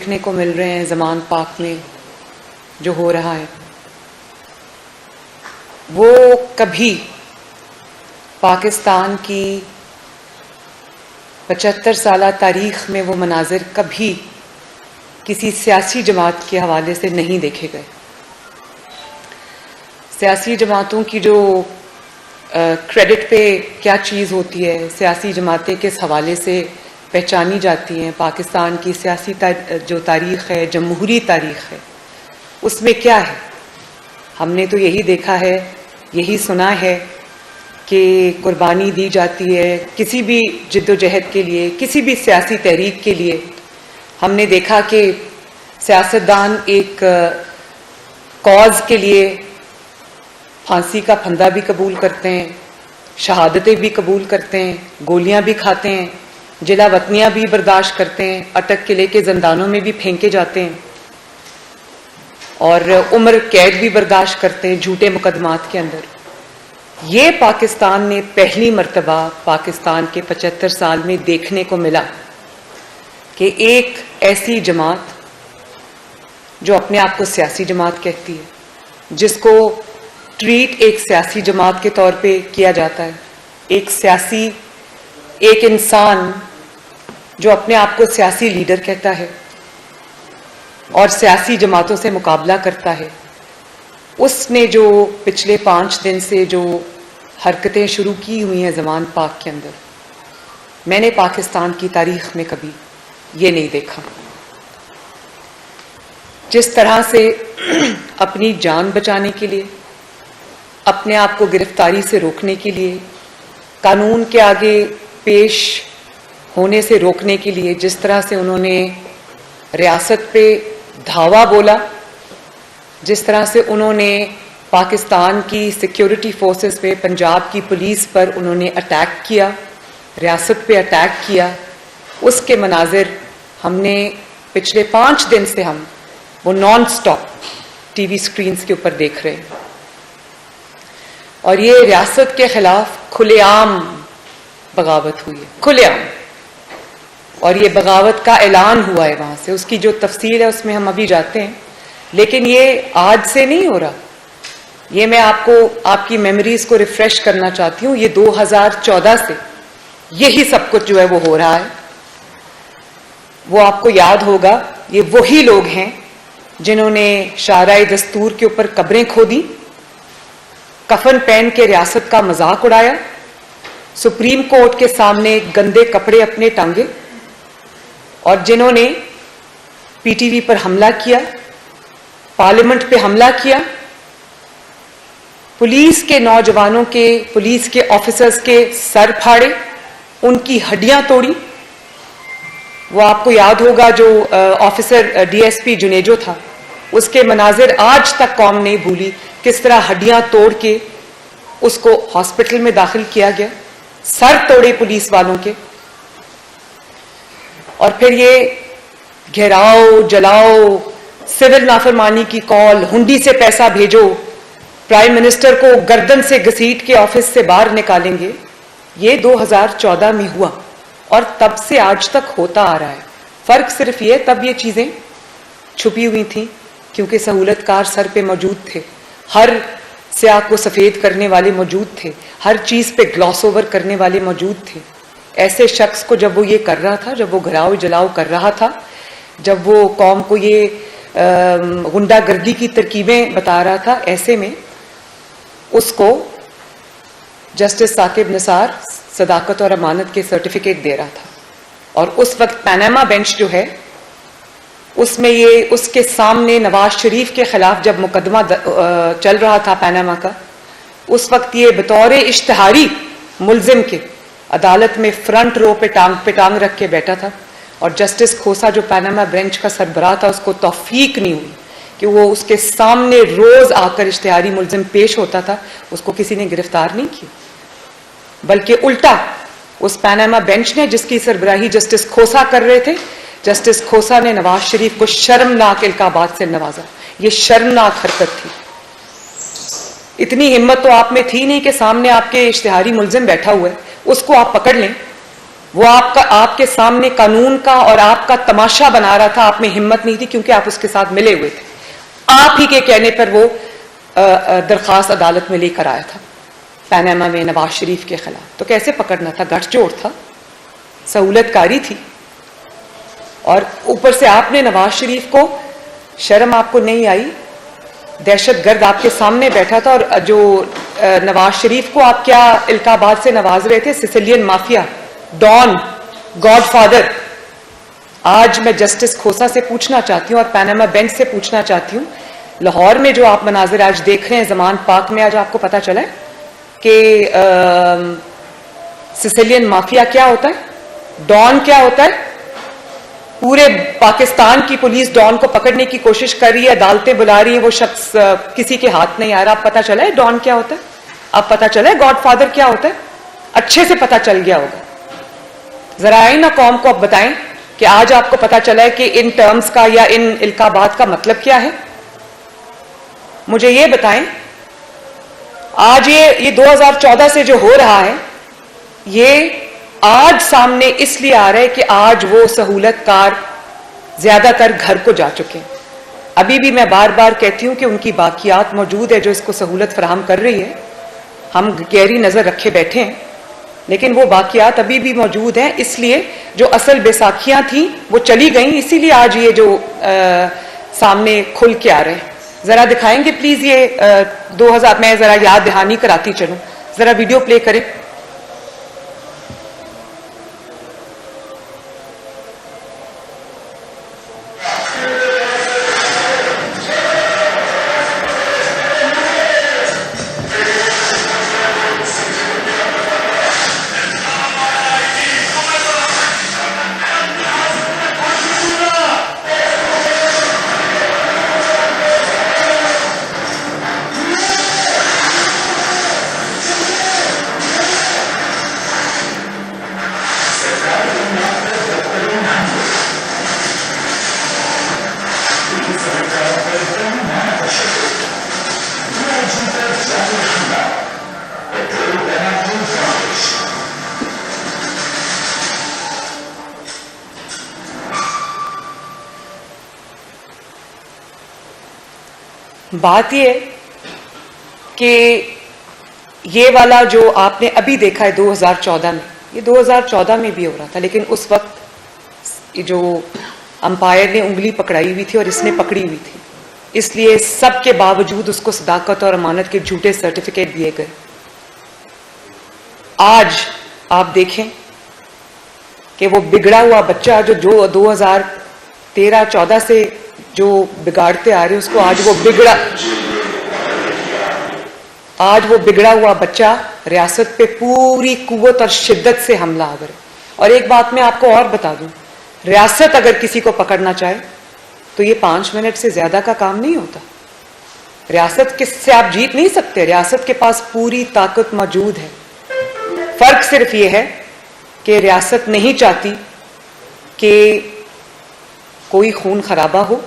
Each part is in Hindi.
देखने को मिल रहे हैं ज़मान पाक में जो हो रहा है, वो कभी पाकिस्तान की 75 साला तारीख में वो मनाजिर कभी किसी सियासी जमात के हवाले से नहीं देखे गए। सियासी जमातों की जो क्रेडिट पे क्या चीज़ होती है, सियासी जमातें किस हवाले से पहचानी जाती हैं, पाकिस्तान की सियासी जो तारीख़ है, जमहूरी तारीख़ है, उसमें क्या है। हमने तो यही देखा है, यही सुना है कि कुर्बानी दी जाती है किसी भी जिद्दोजहद के लिए, किसी भी सियासी तहरीक के लिए। हमने देखा कि सियासतदान एक कॉज के लिए फांसी का फंदा भी कबूल करते हैं, शहादतें भी कबूल करते हैं, गोलियां भी खाते हैं, जिला वतनियाँ भी बर्दाश्त करते हैं, अटक के लेके ज़ंदानों में भी फेंके जाते हैं और उम्र कैद भी बर्दाश्त करते हैं झूठे मुकदमात के अंदर। ये पाकिस्तान ने पहली मर्तबा पाकिस्तान के 75 साल में देखने को मिला कि एक ऐसी जमात जो अपने आप को सियासी जमात कहती है, जिसको ट्रीट एक सियासी जमात के तौर पे किया जाता है, एक इंसान जो अपने आप को सियासी लीडर कहता है और सियासी जमातों से मुकाबला करता है, उसने जो पिछले 5 दिन से जो हरकतें शुरू की हुई हैं ज़मान पाक के अंदर, मैंने पाकिस्तान की तारीख में कभी ये नहीं देखा। जिस तरह से अपनी जान बचाने के लिए, अपने आप को गिरफ्तारी से रोकने के लिए, कानून के आगे पेश होने से रोकने के लिए जिस तरह से उन्होंने रियासत पे धावा बोला, जिस तरह से उन्होंने पाकिस्तान की सिक्योरिटी फोर्सेस पे, पंजाब की पुलिस पर उन्होंने अटैक किया, रियासत पे अटैक किया, उसके मनाजिर हमने पिछले 5 दिन से हम वो नॉन स्टॉप टीवी स्क्रीन्स के ऊपर देख रहे हैं। और ये रियासत के खिलाफ खुलेआम बगावत हुई है, खुलेआम। और ये बगावत का ऐलान हुआ है वहाँ से, उसकी जो तफसील है उसमें हम अभी जाते हैं। लेकिन ये आज से नहीं हो रहा, ये मैं आपकी मेमोरीज को रिफ्रेश करना चाहती हूँ। ये 2014 से यही सब कुछ जो है वो हो रहा है। वो आपको याद होगा, ये वही लोग हैं जिन्होंने शाराए दस्तूर के ऊपर कब्रें खोदी, कफन पहन के रियासत का मजाक उड़ाया, सुप्रीम कोर्ट के सामने गंदे कपड़े अपने टांगे, और जिन्होंने पीटीवी पर हमला किया, पार्लियामेंट पे हमला किया, पुलिस के नौजवानों के, पुलिस के ऑफिसर्स के सर फाड़े, उनकी हड्डियां तोड़ी। वो आपको याद होगा जो ऑफिसर डीएसपी जुनेजो था, उसके मनाजिर आज तक कौम नहीं भूली, किस तरह हड्डियां तोड़ के उसको हॉस्पिटल में दाखिल किया गया, सर तोड़े पुलिस वालों के। और फिर ये घेराओ, जलाओ, सिविल नाफरमानी की कॉल, हुंडी से पैसा भेजो, प्राइम मिनिस्टर को गर्दन से घसीट के ऑफिस से बाहर निकालेंगे। ये 2014 में हुआ और तब से आज तक होता आ रहा है। फर्क सिर्फ ये, तब ये चीजें छुपी हुई थी क्योंकि सहूलतकार सर पे मौजूद थे, हर स्याह को सफेद करने वाले मौजूद थे, हर चीज पे ग्लॉस ओवर करने वाले मौजूद थे। ऐसे शख्स को जब वो ये कर रहा था, जब वो घराव जलाओ कर रहा था, जब वो कौम को ये गुंडागर्दी की तरकीबें बता रहा था, ऐसे में उसको जस्टिस साकिब निसार सदाकत और अमानत के सर्टिफिकेट दे रहा था। और उस वक्त पैनामा बेंच जो है उसमें ये उसके सामने नवाज शरीफ के खिलाफ जब मुकदमा चल रहा था पैनामा का, उस वक्त ये बतौर इश्तिहारी मुलजिम के अदालत में फ्रंट रो पे टांग रख के बैठा था। और जस्टिस खोसा जो पैनामा बेंच का सरबराह था, उसको तौफीक नहीं हुई कि वो उसके सामने रोज आकर इश्तिहारी मुलजिम पेश होता था, उसको किसी ने गिरफ्तार नहीं किया, बल्कि उल्टा उस पैनामा बेंच ने, जिसकी सरबराही जस्टिस खोसा कर रहे थे, जस्टिस खोसा ने नवाज शरीफ को शर्मनाक इल्काबात से नवाजा। ये शर्मनाक हरकत थी। इतनी हिम्मत तो आप में थी नहीं कि सामने आपके इश्तिहारी मुलजिम बैठा हुआ है, उसको आप पकड़ लें वो आपके सामने कानून का और आपका तमाशा बना रहा था। आप में हिम्मत नहीं थी क्योंकि आप उसके साथ मिले हुए थे। आप ही के कहने पर वो दरखास्त अदालत में लेकर आया था पनामा में नवाज शरीफ के खिलाफ। तो कैसे पकड़ना था? गठजोड़ था, सहूलतकारी थी। और ऊपर से आपने नवाज शरीफ को, शर्म आपको नहीं आई? दहशतगर्द आपके सामने बैठा था और जो नवाज शरीफ को आप क्या इल्काबाद से नवाज रहे थे? Sicilian mafia, don, godfather. आज मैं जस्टिस खोसा से पूछना चाहती हूँ और पनामा बेंच से पूछना चाहती हूँ, लाहौर में जो आप मनाजिर आज देख रहे हैं, जमान पार्क में, आज आपको पता चला है कि सिसिलियन माफिया क्या होता है, डॉन क्या होता है? पूरे पाकिस्तान की पुलिस डॉन को पकड़ने की कोशिश कर रही है, अदालतें बुला रही है, वो शख्स किसी के हाथ नहीं आ रहा। अब पता चला है डॉन क्या होता है, अब पता चला है गॉडफादर क्या होता है, अच्छे से पता चल गया होगा। जरा आई ना कौम को अब बताएं कि आज आपको पता चला है कि इन टर्म्स का या इन इल्काबात का मतलब क्या है। मुझे ये बताएं, आज ये 2014 से जो हो रहा है, ये आज सामने इसलिए आ रहा है कि आज वो सहूलतकार ज्यादातर घर को जा चुके हैं। अभी भी मैं बार बार कहती हूं कि उनकी बाकियात मौजूद है जो इसको सहूलत फराहम कर रही है। हम गहरी नजर रखे बैठे हैं, लेकिन वो बाकियात अभी भी मौजूद हैं। इसलिए जो असल बैसाखियां थी वो चली गई, इसीलिए आज ये जो सामने खुल के आ रहे हैं। जरा दिखाएंगे प्लीज ये 2000, मैं जरा याद दहानी कराती चलूं, जरा वीडियो प्ले करें। बात यह है कि ये वाला जो आपने अभी देखा है 2014 में, ये 2014 में भी हो रहा था, लेकिन उस वक्त जो अंपायर ने उंगली पकड़ाई हुई थी और इसने पकड़ी हुई थी, इसलिए सबके बावजूद उसको सदाकत और अमानत के झूठे सर्टिफिकेट दिए गए। आज आप देखें कि वो बिगड़ा हुआ बच्चा जो 2013-14 से जो बिगाड़ते आ रहे हैं उसको आज वो बिगड़ा हुआ बच्चा रियासत पे पूरी कुव्वत और शिद्दत से हमला आवर है। और एक बात मैं आपको और बता दूं, रियासत अगर किसी को पकड़ना चाहे तो ये 5 मिनट से ज्यादा का काम नहीं होता। रियासत किससे आप जीत नहीं सकते, रियासत के पास पूरी ताकत मौजूद है। फर्क सिर्फ ये है कि रियासत नहीं चाहती कि कोई खून खराबा हो,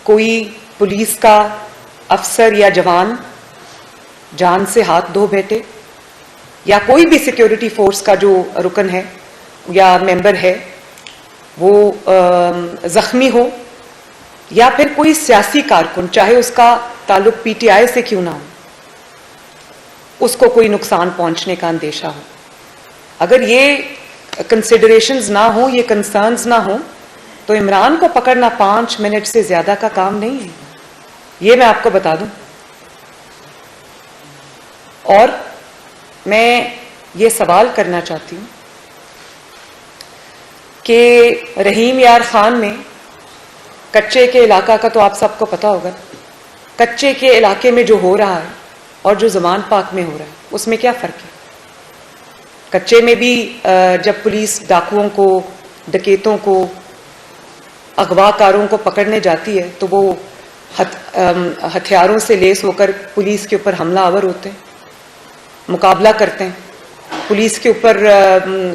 कोई पुलिस का अफसर या जवान जान से हाथ धो बैठे, या कोई भी सिक्योरिटी फोर्स का जो रुकन है या मेंबर है वो जख्मी हो, या फिर कोई सियासी कारकुन, चाहे उसका ताल्लुक पीटीआई से क्यों ना हो, उसको कोई नुकसान पहुंचने का अंदेशा हो। अगर ये कंसिडरेशंस ना हो, ये कंसर्न्स ना हो, तो इमरान को पकड़ना 5 मिनट से ज्यादा का काम नहीं है, ये मैं आपको बता दूं। और मैं ये सवाल करना चाहती हूं कि रहीम यार खान में कच्चे के इलाका का तो आप सबको पता होगा, कच्चे के इलाके में जो हो रहा है और जो जमान पाक में हो रहा है उसमें क्या फर्क है। कच्चे में भी जब पुलिस डाकुओं को, डकैतों को, अगवाकारों को पकड़ने जाती है तो वो हथियारों से लेस होकर पुलिस के ऊपर हमला आवर होते हैं, मुकाबला करते हैं, पुलिस के ऊपर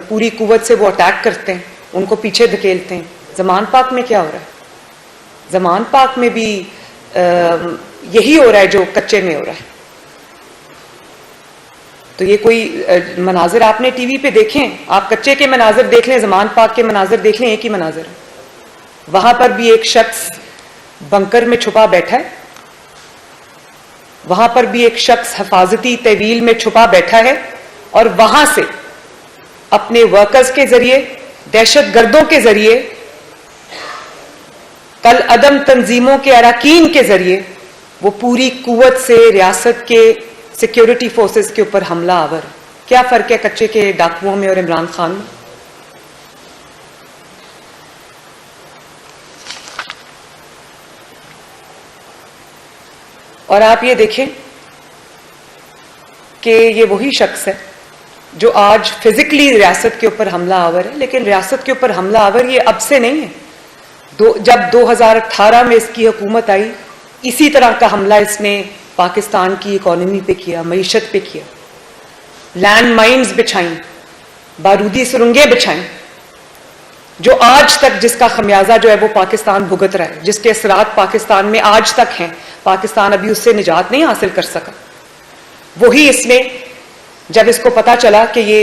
पूरी कुव्वत से वो अटैक करते हैं, उनको पीछे धकेलते हैं। जमान पाक में क्या हो रहा है? जमान पाक में भी यही हो रहा है जो कच्चे में हो रहा है। तो ये कोई मनाजिर आपने टीवी पे देखें? आप कच्चे के मनाजिर देख लें, ज़मान पाक के मनाजिर देख लें, एक ही मनाजिर है। वहां पर भी एक शख्स बंकर में छुपा बैठा है, वहां पर भी एक शख्स हिफाजती तहवील में छुपा बैठा है, और वहां से अपने वर्कर्स के जरिए, दहशतगर्दों के जरिए, कल अदम तंजीमों के अरकान के जरिए वो पूरी कुव्वत से रियासत के सिक्योरिटी फोर्सेस के ऊपर हमला आवर। क्या फर्क है कच्चे के डाकुओं में और इमरान खान में? और आप ये देखें कि ये वही शख्स है जो आज फिजिकली रियासत के ऊपर हमला आवर है, लेकिन रियासत के ऊपर हमला आवर ये अब से नहीं है। जब 2018 में इसकी हुकूमत आई, इसी तरह का हमला इसने पाकिस्तान की इकोनॉमी पे किया, मईशत पे किया, लैंड माइन्स बिछाई, बारूदी सुरंगें बिछाई, जो आज तक जिसका खमियाजा जो है वो पाकिस्तान भुगत रहा है, जिसके असरात पाकिस्तान में आज तक हैं। पाकिस्तान अभी उससे निजात नहीं हासिल कर सका। वही इसने, जब इसको पता चला कि ये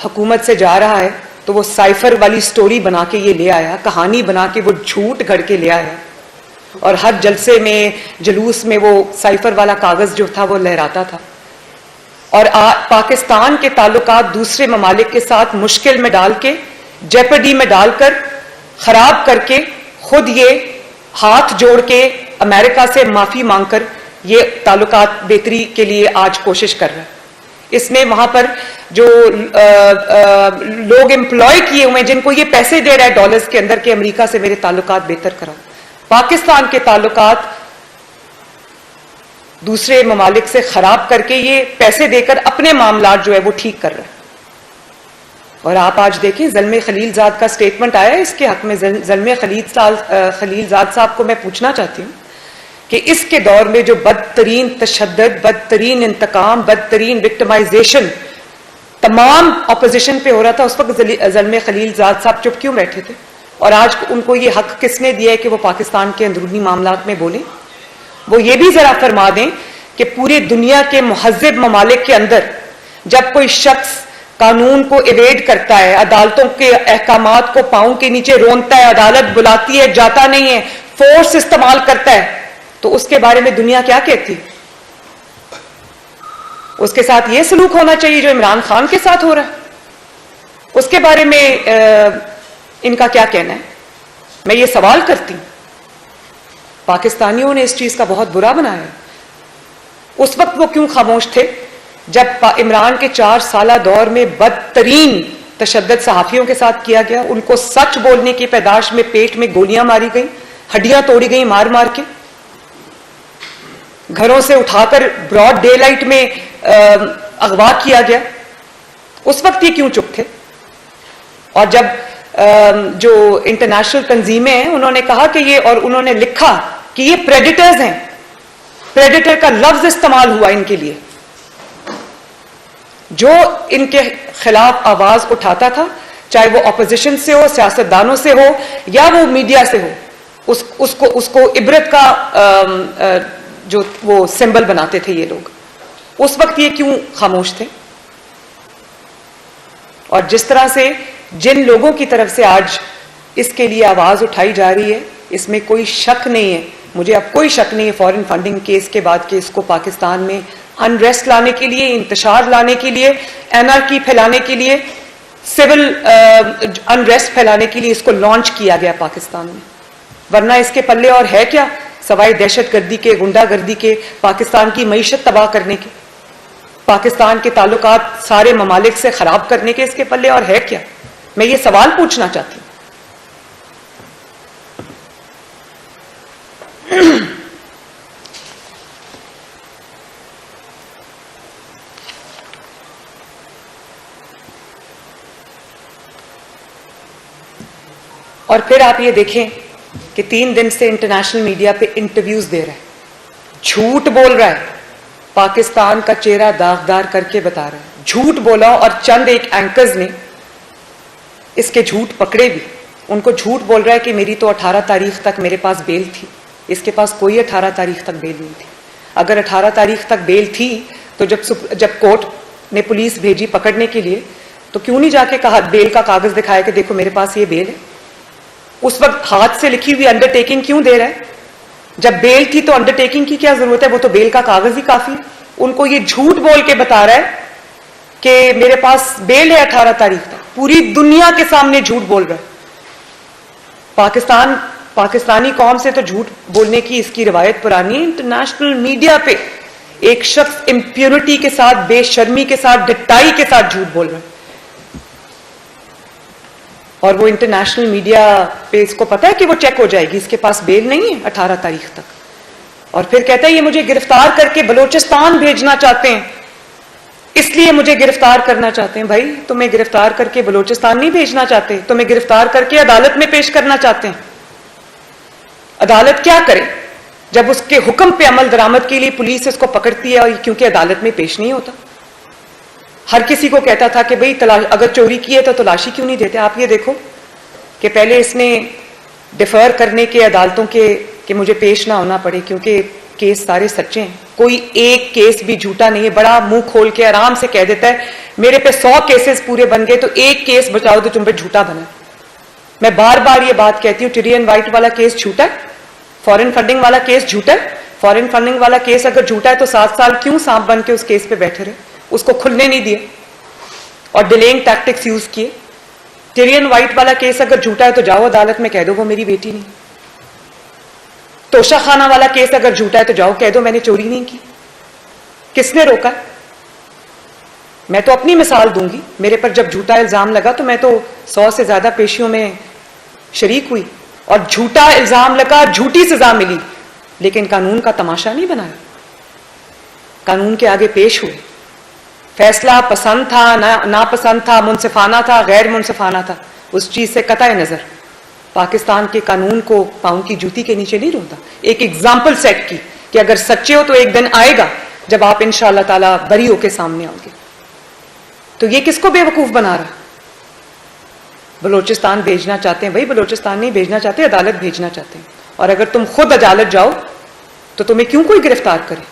हुकूमत से जा रहा है, तो वो साइफर वाली स्टोरी बना के ये ले आया, कहानी बना के वो झूठ गढ़ के ले आया, और हर जलसे में, जुलूस में वो साइफर वाला कागज जो था वो लहराता था, और पाकिस्तान के ताल्लुकात दूसरे ममालिक के साथ मुश्किल में डाल के, जेपडी में डालकर, खराब करके, खुद ये हाथ जोड़ के अमेरिका से माफी मांगकर ये ताल्लुकात बेहतरी के लिए आज कोशिश कर रहा है। इसने वहां पर जो लोग एम्प्लॉय किए हुए हैं, जिनको ये पैसे दे रहा है डॉलर्स के अंदर के अमेरिका से मेरे ताल्लुकात बेहतर कराओ, पाकिस्तान के ताल्लुकात दूसरे ममालिक से खराब करके ये पैसे देकर अपने मामलात जो है वो ठीक कर रहा है। और आप आज देखें, ज़ल्मे खलीलजाद का स्टेटमेंट आया इसके हक में। ज़ल्मे खलीलजाद साहब को मैं पूछना चाहती हूँ कि इसके दौर में जो बदतरीन तशद्दुद, बदतरीन इंतकाम, बदतरीन विक्टिमाइजेशन तमाम अपोजिशन पे हो रहा था, उस वक्त ज़ल्मे खलीलजाद साहब चुप क्यों बैठे थे? और आज उनको ये हक किसने दिया है कि वो पाकिस्तान के अंदरूनी मामलात में बोले? वो ये भी जरा फरमा दें कि पूरी दुनिया के मुहज़्ज़िब ममालिक के अंदर जब कोई शख्स कानून को इवेड करता है, अदालतों के अहकामात को पांव के नीचे रोनता है, अदालत बुलाती है, जाता नहीं है, फोर्स इस्तेमाल करता है, तो उसके बारे में दुनिया क्या कहती? उसके साथ ये सलूक होना चाहिए जो इमरान खान के साथ हो रहा है। उसके बारे में इनका क्या कहना है? मैं ये सवाल करती हूं। पाकिस्तानियों ने इस चीज का बहुत बुरा बनाया। उस वक्त वो क्यों खामोश थे जब इमरान के 4 साला दौर में बदतरीन तशद्दुद सहाफियों के साथ किया गया? उनको सच बोलने की पैदाश में पेट में गोलियां मारी गई, हड्डियां तोड़ी गई मार मार के, घरों से उठाकर ब्रॉड डे लाइट में अगवा किया गया। उस वक्त ये क्यों चुप थे? और जब जो इंटरनेशनल तंजीमें हैं उन्होंने कहा कि ये, और उन्होंने लिखा कि ये प्रेडिटर्स हैं, प्रेडिटर का लफ्ज इस्तेमाल हुआ इनके लिए, जो इनके खिलाफ आवाज उठाता था, चाहे वो ऑपोजिशन से हो, सियासतदानों से हो, या वो मीडिया से हो, उसको इबरत का जो वो सिंबल बनाते थे ये लोग। उस वक्त ये क्यों खामोश थे? और जिस तरह से जिन लोगों की तरफ से आज इसके लिए आवाज उठाई जा रही है, इसमें कोई शक नहीं है, मुझे अब कोई शक नहीं है फॉरेन फंडिंग केस के बाद कि इसको पाकिस्तान में अनरेस्ट लाने के लिए, इंतशार लाने के लिए, एनआरकी फैलाने के लिए, सिविल अनरेस्ट फैलाने के लिए इसको लॉन्च किया गया पाकिस्तान में। वरना इसके पल्ले और है क्या सवाए दहशतगर्दी के, गुंडागर्दी के, पाकिस्तान की मईशत तबाह करने के, पाकिस्तान के ताल्लुकात सारे ममालिक से खराब करने के इसके पल्ले और है क्या? मैं ये सवाल पूछना चाहती हूं। और फिर आप ये देखें कि 3 दिन से इंटरनेशनल मीडिया पे इंटरव्यूज दे रहा है, झूठ बोल रहा है, पाकिस्तान का चेहरा दागदार करके बता रहा है, झूठ बोला। और चंद एक एंकर्स ने इसके झूठ पकड़े भी, उनको झूठ बोल रहा है कि मेरी तो 18 तारीख तक मेरे पास बेल थी। इसके पास कोई 18 तारीख तक बेल नहीं थी। अगर 18 तारीख तक बेल थी तो जब कोर्ट ने पुलिस भेजी पकड़ने के लिए, तो क्यों नहीं जाके कहा, बेल का कागज दिखाया कि देखो मेरे पास ये बेल है? उस वक्त हाथ से लिखी हुई अंडरटेकिंग क्यों दे रहा है? जब बेल थी तो अंडरटेकिंग की क्या जरूरत है? वो तो बेल का कागज ही काफी। उनको ये झूठ बोल के बता रहा है कि मेरे पास बेल है 18 तारीख तक। पूरी दुनिया के सामने झूठ बोल रहा है। पाकिस्तानी कौम से तो झूठ बोलने की इसकी रिवायत पुरानी है। इंटरनेशनल मीडिया पे एक शख्स इंप्यूनिटी के साथ, बेशर्मी के साथ, डिट्टाई के साथ झूठ बोल रहा है, और वो इंटरनेशनल मीडिया पे इसको पता है कि वो चेक हो जाएगी, इसके पास बेल नहीं है 18 तारीख तक। और फिर कहता है ये मुझे गिरफ्तार करके बलोचिस्तान भेजना चाहते हैं, इसलिए मुझे गिरफ्तार करना चाहते हैं। भाई तुम्हें गिरफ्तार करके बलोचिस्तान नहीं भेजना चाहते, तुम्हें गिरफ्तार करके अदालत में पेश करना चाहते हैं। अदालत क्या करे जब उसके हुक्म पे अमल दरामद के लिए पुलिस इसको पकड़ती है, और क्योंकि अदालत में पेश नहीं होता। हर किसी को कहता था कि भाई अगर चोरी की है तो तलाशी क्यों नहीं देते? आप ये देखो कि पहले इसने डिफर करने के अदालतों के कि मुझे पेश ना होना पड़े, क्योंकि केस सारे सच्चे हैं, कोई एक केस भी झूठा नहीं है। बड़ा मुंह खोल के आराम से कह देता है मेरे पे 100 केसेस पूरे बन गए तो एक केस बचाओ तो तुम पे झूठा बना। मैं बार बार ये बात कहती हूँ, टिरियन वाइट वाला केस झूठा है, फॉरेन फंडिंग वाला केस झूठा है। फॉरेन फंडिंग वाला केस अगर झूठा है तो 7 साल क्यों सांप बन के उस केस पे बैठे रहे? उसको खुलने नहीं दिए और डिलेइंग टैक्टिक्स यूज किए। टिरियन वाइट वाला केस अगर झूठा है तो जाओ अदालत में कह दो वो मेरी बेटी नहीं। तोशा खाना वाला केस अगर झूठा है तो जाओ कह दो मैंने चोरी नहीं की। किसने रोका? मैं तो अपनी मिसाल दूंगी। मेरे पर जब झूठा इल्जाम लगा तो मैं तो 100 से ज्यादा पेशियों में शरीक हुई, और झूठा इल्जाम लगा, झूठी सजा मिली, लेकिन कानून का तमाशा नहीं बनाया। कानून के आगे पेश हुए, फैसला पसंद था नापसंद था, मुनसिफाना था गैर मुनसिफाना था, उस चीज से कतई नजर पाकिस्तान के कानून को पांव की जूती के नीचे नहीं रोता। एक एग्जाम्पल सेट की कि अगर सच्चे हो तो एक दिन आएगा जब आप इंशाअल्लाह ताला बरी होके सामने आओगे। तो ये किसको बेवकूफ बना रहा? बलोचिस्तान भेजना चाहते हैं? भाई बलोचिस्तान नहीं भेजना चाहते, अदालत भेजना चाहते हैं। और अगर तुम खुद अदालत जाओ तो तुम्हें क्यों कोई गिरफ्तार करे?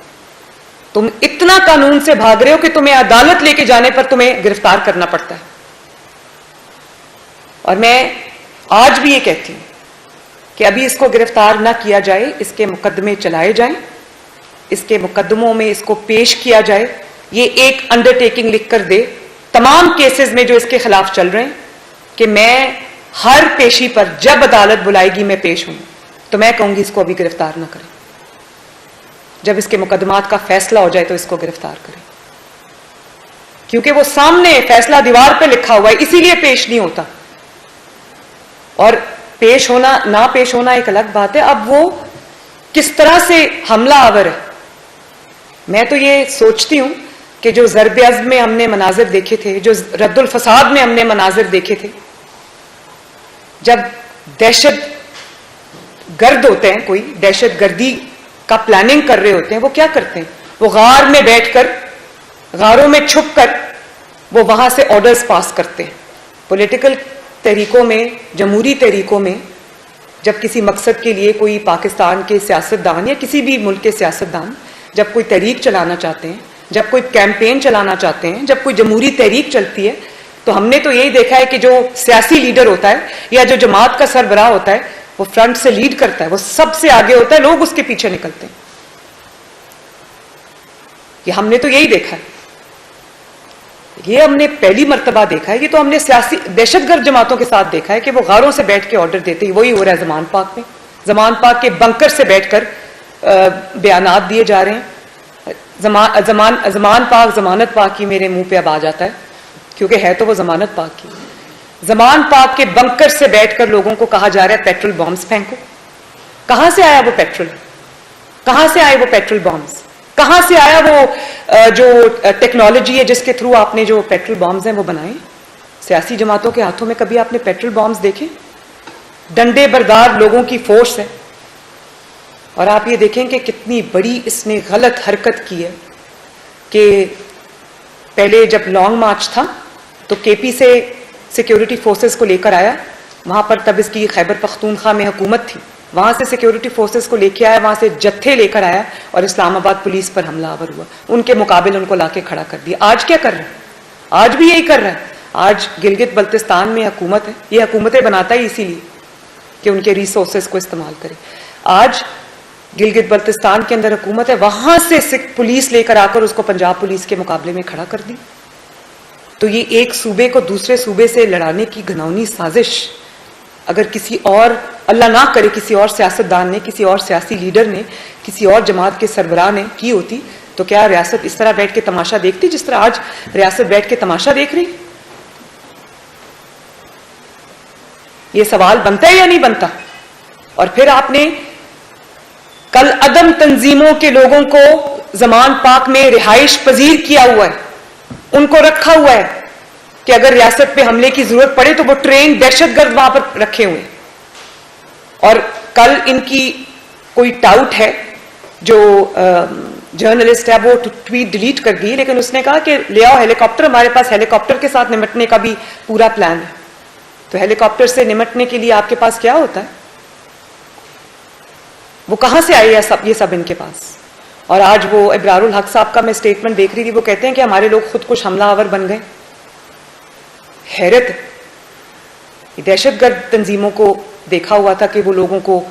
तुम इतना कानून से भाग रहे हो कि तुम्हें अदालत लेके जाने पर तुम्हें गिरफ्तार करना पड़ता है। और मैं आज भी ये कहती हूं कि अभी इसको गिरफ्तार ना किया जाए, इसके मुकदमे चलाए जाएं, इसके मुकदमों में इसको पेश किया जाए। ये एक अंडरटेकिंग लिख कर दे तमाम केसेस में जो इसके खिलाफ चल रहे हैं कि मैं हर पेशी पर जब अदालत बुलाएगी मैं पेश हूं। तो मैं कहूंगी इसको अभी गिरफ्तार ना करें, जब इसके मुकदमात का फैसला हो जाए तो इसको गिरफ्तार करें, क्योंकि वो सामने फैसला दीवार पे लिखा हुआ है, इसीलिए पेश नहीं होता। और पेश होना ना पेश होना एक अलग बात है। अब वो किस तरह से हमला आवर है, मैं तो ये सोचती हूं कि जो ज़र्ब-ए-अज़्म में हमने मनाजिर देखे थे, जो रद्दुल फसाद में हमने मनाजिर देखे थे, जब दहशत गर्द होते हैं, कोई दहशत गर्दी का प्लानिंग कर रहे होते हैं, वो क्या करते हैं? वो गार में बैठकर, गारों में छुपकर वो वहां से ऑर्डर्स पास करते हैं। पॉलिटिकल तहरीकों में, जमहूरी तहरीकों में, जब किसी मकसद के लिए कोई पाकिस्तान के सियासतदान या किसी भी मुल्क के सियासतदान जब कोई तहरीक चलाना चाहते हैं, जब कोई कैंपेन चलाना चाहते हैं, जब कोई जमहूरी तहरीक चलती है, तो हमने तो यही देखा है कि जो सियासी लीडर होता है या जो जमात का सरबराह होता है वो फ्रंट से लीड करता है, वो सबसे आगे होता है, लोग उसके पीछे निकलते हैं। ये हमने तो यही देखा है, ये हमने पहली मर्तबा देखा है। ये तो हमने सियासी दहशतगर्द जमातों के साथ देखा है कि वो गारों से बैठ के ऑर्डर देते हैं। वही हो रहा है जमान पाक में। जमान पाक के बंकर से बैठकर बयानात दिए जा रहे हैं। जमान पाक जमानत पाक की मेरे मुंह पे अब आ जाता है, क्योंकि है तो वो जमानत पाक की। जमान पाक के बंकर से बैठकर लोगों को कहा जा रहा है पेट्रोल बॉम्ब्स फेंको। कहां से आया वो पेट्रोल? कहां से आए वो पेट्रोल बॉम्ब्स? कहां से आया वो जो टेक्नोलॉजी है जिसके थ्रू आपने जो पेट्रोल बॉम्ब्स हैं वो बनाए? सियासी जमातों के हाथों में कभी आपने पेट्रोल बॉम्ब्स देखे? डंडे बरदार लोगों की फोर्स है। और आप ये देखें कि कितनी बड़ी इसने गलत हरकत की है कि पहले जब लॉन्ग मार्च था तो केपी से सिक्योरिटी फोर्सेस को लेकर आया, वहां पर तब इसकी खैबर पख्तूनख्वा में हुकूमत थी, वहां से सिक्योरिटी फोर्सेस को लेके आया, वहां से जत्थे लेकर आया और इस्लामाबाद पुलिस पर हमलावर हुआ, उनके मुकाबले उनको लाके खड़ा कर दिया। आज क्या कर रहा है? आज भी यही कर रहा है। आज गिलगित बल्तिस्तान में हुकूमत है, ये हुकूमतें बनाता ही इसीलिए कि उनके रिसोर्सेज को इस्तेमाल करे। आज गिलगित बल्तिस्तान के अंदर हुकूमत है, वहां से पुलिस लेकर आकर उसको पंजाब पुलिस के मुकाबले में खड़ा कर दी। तो ये एक सूबे को दूसरे सूबे से लड़ाने की घिनौनी साजिश अगर किसी और, अल्लाह ना करे, किसी और सियासतदान ने, किसी और सियासी लीडर ने, किसी और जमात के सरबराह ने की होती तो क्या रियासत इस तरह बैठ के तमाशा देखती जिस तरह आज रियासत बैठ के तमाशा देख रही? ये सवाल बनता है या नहीं बनता? और फिर आपने कल अदम तंजीमों के लोगों को जमान पाक में रिहाइश पजीर किया हुआ है, उनको रखा हुआ है कि अगर रियासत पे हमले की जरूरत पड़े तो वो ट्रेन दहशतगर्द वहां पर रखे हुए। और कल इनकी कोई टाउट है, जो जर्नलिस्ट है, वो ट्वीट डिलीट कर दी, लेकिन उसने कहा कि ले आओ हेलीकॉप्टर, हमारे पास हेलीकॉप्टर के साथ निपटने का भी पूरा प्लान है। तो हेलीकॉप्टर से निपटने के लिए आपके पास क्या होता है? वो कहां से आई है ये सब इनके पास? और आज वो इब्रारुल हक साहब का मैं स्टेटमेंट देख रही थी, वो कहते हैं कि हमारे लोग खुद कुछ हमलावर बन गए। हैरत है। दहशतगर्द तंजीमों को देखा हुआ था कि वो लोगों को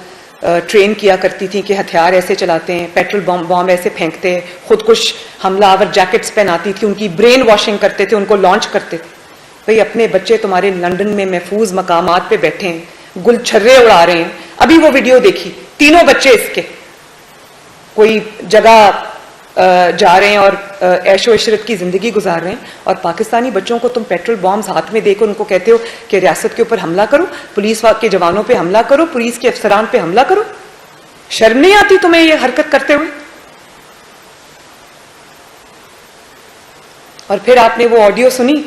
ट्रेन किया करती थी कि हथियार ऐसे चलाते हैं, पेट्रोल बॉम्ब ऐसे फेंकते हैं, खुद कुछ हमलावर जैकेट्स पहनाती थी, उनकी ब्रेन वॉशिंग करते थे, उनको लॉन्च करते थे। भाई अपने बच्चे तुम्हारे लंदन में महफूज मकामात पे बैठे हैं, गुलछर्रे उड़ा रहे हैं। अभी वो वीडियो देखी, तीनों बच्चे इसके कोई जगह जा रहे हैं और ऐशो इशरत की जिंदगी गुजार रहे हैं, और पाकिस्तानी बच्चों को तुम पेट्रोल बॉम्ब्स हाथ में देकर उनको कहते हो कि रियासत के ऊपर हमला करो, पुलिस के जवानों पे हमला करो, पुलिस के अफसरान पे हमला करो। शर्म नहीं आती तुम्हें ये हरकत करते हुए? और फिर आपने वो ऑडियो सुनी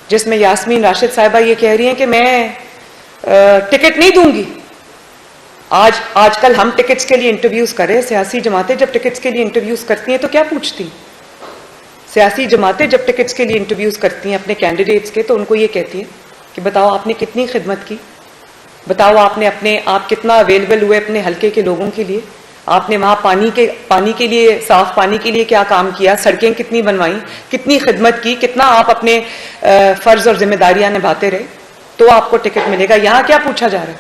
जिसमें यास्मीन राशिद साहिबा ये कह रही हैं कि मैं टिकट नहीं दूंगी। आजकल हम टिकट्स के लिए इंटरव्यूज कर रहे हैं। सियासी जमातें जब टिकट्स के लिए इंटरव्यूज करती हैं तो क्या पूछती? सियासी जमातें जब टिकट्स के लिए इंटरव्यूज करती हैं अपने कैंडिडेट्स के, तो उनको ये कहती हैं कि बताओ आपने कितनी खिदमत की, बताओ आप कितना अवेलेबल हुए अपने हल्के के लोगों के लिए, आपने वहां पानी के लिए, साफ पानी के लिए क्या काम किया, सड़कें कितनी बनवाई, कितनी खिदमत की, कितना आप अपने फर्ज और जिम्मेदारियां निभाते रहे, तो आपको टिकट मिलेगा। यहां क्या पूछा जा रहा है?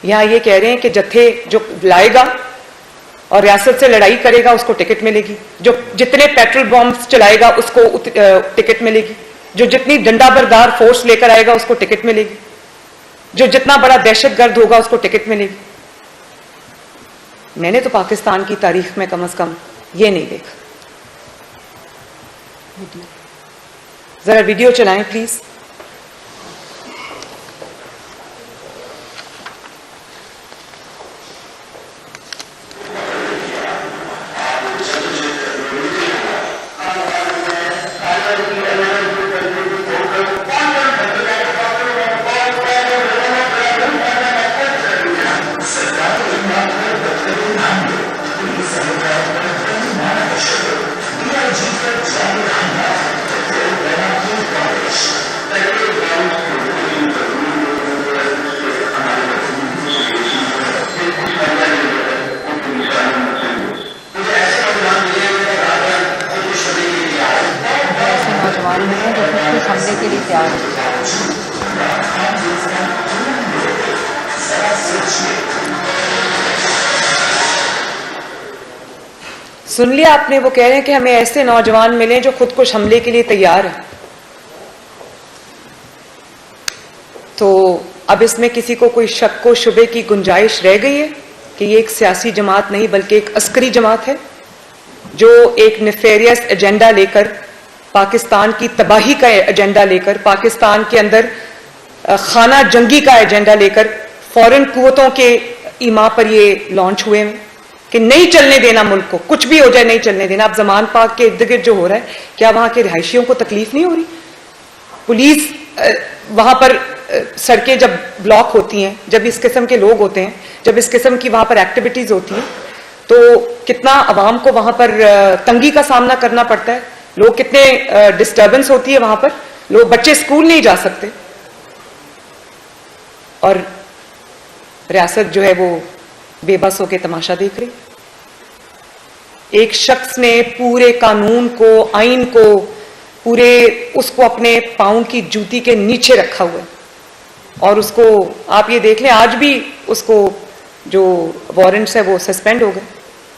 यहां ये कह रहे हैं कि जत्थे जो लाएगा और रियासत से लड़ाई करेगा उसको टिकट मिलेगी, जो जितने पेट्रोल बॉम्ब्स चलाएगा उसको टिकट मिलेगी, जो जितनी डंडाबरदार फोर्स लेकर आएगा उसको टिकट मिलेगी, जो जितना बड़ा दहशतगर्द होगा उसको टिकट मिलेगी। मैंने तो पाकिस्तान की तारीख में कम से कम ये नहीं देखा। जरा वीडियो चलाएं प्लीज। हमले के लिए तैयार है। सुन लिया आपने? वो कह रहे हैं कि हमें ऐसे नौजवान मिले जो खुद कुछ हमले के लिए तैयार है। तो अब इसमें किसी को कोई शक को शुबे की गुंजाइश रह गई है कि ये एक सियासी जमात नहीं बल्कि एक अस्करी जमात है जो एक नेफेरियस एजेंडा लेकर, पाकिस्तान की तबाही का एजेंडा लेकर, पाकिस्तान के अंदर खाना जंगी का एजेंडा लेकर फॉरेन कुव्वतों के ईमा पर ये लॉन्च हुए हैं कि नहीं चलने देना मुल्क को, कुछ भी हो जाए नहीं चलने देना। अब जमान पाक के इर्द गिर्द जो हो रहा है, क्या वहां के रिहायशियों को तकलीफ नहीं हो रही? पुलिस वहां पर सड़कें जब ब्लॉक होती हैं, जब इस किस्म के लोग होते हैं, जब इस किस्म की वहां पर एक्टिविटीज होती हैं, तो कितना अवाम को वहां पर तंगी का सामना करना पड़ता है, लोग कितने डिस्टर्बेंस होती है वहां पर, लोग बच्चे स्कूल नहीं जा सकते और रियासत जो है वो बेबस होकर तमाशा देख रही। एक शख्स ने पूरे कानून को, आइन को, पूरे उसको अपने पांव की जूती के नीचे रखा हुआ है और उसको आप ये देख लें, आज भी उसको जो वारंट्स है वो सस्पेंड हो गए।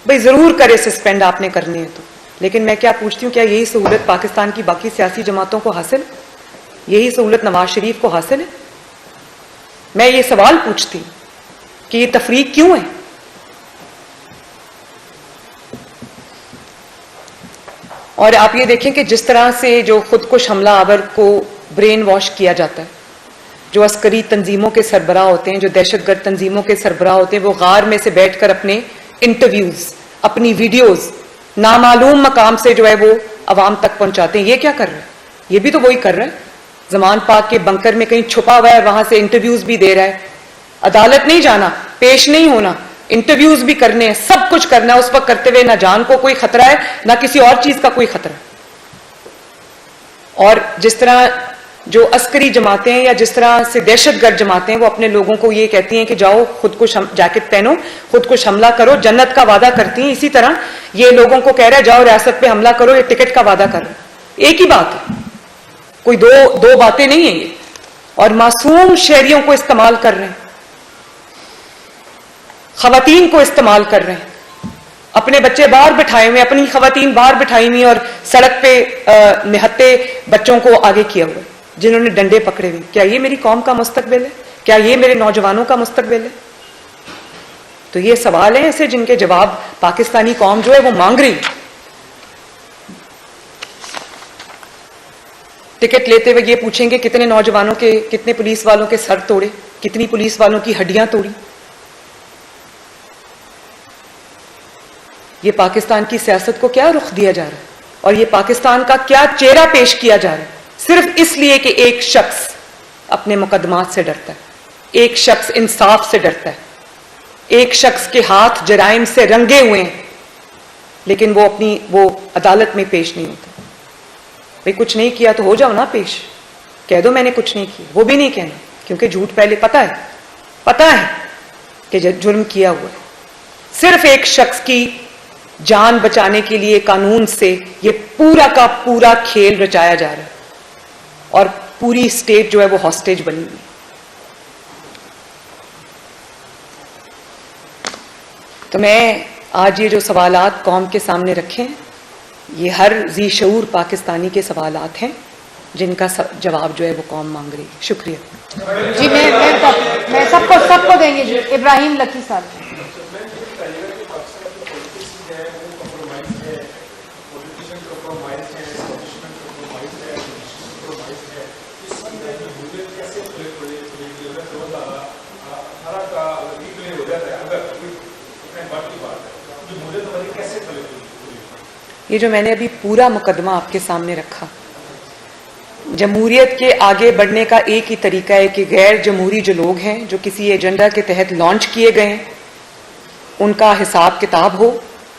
भाई जरूर करे सस्पेंड, आपने करने हैं तो, लेकिन मैं क्या पूछती हूँ, क्या यही सहूलत पाकिस्तान की बाकी सियासी जमातों को हासिल है? यही सहूलत नवाज शरीफ को हासिल है? मैं ये सवाल पूछती हूँ कि ये तफरीक क्यों है? और आप ये देखें कि जिस तरह से जो खुदकुश हमला आवर को ब्रेन वॉश किया जाता है, जो अस्करी तंजीमों के सरबराह होते हैं, जो दहशतगर्द तंजीमों के सरबराह होते हैं, वो गार में से बैठकर अपने इंटरव्यूज, अपनी वीडियोज नामालूम मकाम से जो है वो अवाम तक पहुंचाते हैं। ये क्या कर रहा है? ये भी तो वही कर रहा है। जमान पाक के बंकर में कहीं छुपा हुआ है, वहां से इंटरव्यूज भी दे रहा है। अदालत नहीं जाना, पेश नहीं होना, इंटरव्यूज भी करने हैं, सब कुछ करना है। उस वक्त करते हुए ना जान को कोई खतरा है, ना किसी और चीज का कोई खतरा है। और जिस तरह जो अस्करी जमातें हैं या जिस तरह से दहशतगर्द जमातें हैं, वो अपने लोगों को ये कहती हैं कि जाओ खुद को जैकेट पहनो, खुद को हमला करो, जन्नत का वादा करती हैं। इसी तरह ये लोगों को कह रहा है जाओ रियासत पे हमला करो, ये टिकट का वादा कर रहे हैं। एक ही बात है, कोई दो बातें नहीं है ये। और मासूम शहरियों को इस्तेमाल कर रहे हैं, खवातीन को इस्तेमाल कर रहे हैं। अपने बच्चे बाहर बिठाए हुए, अपनी खवातीन बाहर बिठाई हुई और सड़क पे निहत्ते बच्चों को आगे किया हुआ, जिन्होंने डंडे पकड़े हुए। क्या ये मेरी कौम का मुस्तकबिल है? क्या ये मेरे नौजवानों का मुस्तकबिल है? तो ये सवाल हैं ऐसे जिनके जवाब पाकिस्तानी कौम जो है वो मांग रही। टिकट लेते हुए ये पूछेंगे कितने नौजवानों के, कितने पुलिस वालों के सर तोड़े, कितनी पुलिस वालों की हड्डियां तोड़ी। ये पाकिस्तान की सियासत को क्या रुख दिया जा रहा है और ये पाकिस्तान का क्या चेहरा पेश किया जा रहा है, सिर्फ इसलिए कि एक शख्स अपने मुकदमात से डरता है, एक शख्स इंसाफ से डरता है, एक शख्स के हाथ जराइम से रंगे हुए हैं, लेकिन वो अदालत में पेश नहीं होता। भाई कुछ नहीं किया तो हो जाओ ना पेश, कह दो मैंने कुछ नहीं किया। वो भी नहीं कहना, क्योंकि झूठ पहले पता है कि जुर्म किया हुआ है। सिर्फ एक शख्स की जान बचाने के लिए कानून से ये पूरा का पूरा खेल रचाया जा रहा है और पूरी स्टेट जो है वो हॉस्टेज बनी हुई है। तो मैं आज ये जो सवालात कौम के सामने रखे हैं, ये हर जी शऊर पाकिस्तानी के सवालात हैं जिनका जवाब जो है वो कौम मांग रही है। शुक्रिया जी। मैं सबको देंगे जी। इब्राहिम लकी साहब। ये जो मैंने अभी पूरा मुकदमा आपके सामने रखा, जमहूरियत के आगे बढ़ने का एक ही तरीका है कि गैर जमहूरी जो लोग हैं, जो किसी एजेंडा के तहत लॉन्च किए गए हैं, उनका हिसाब किताब हो,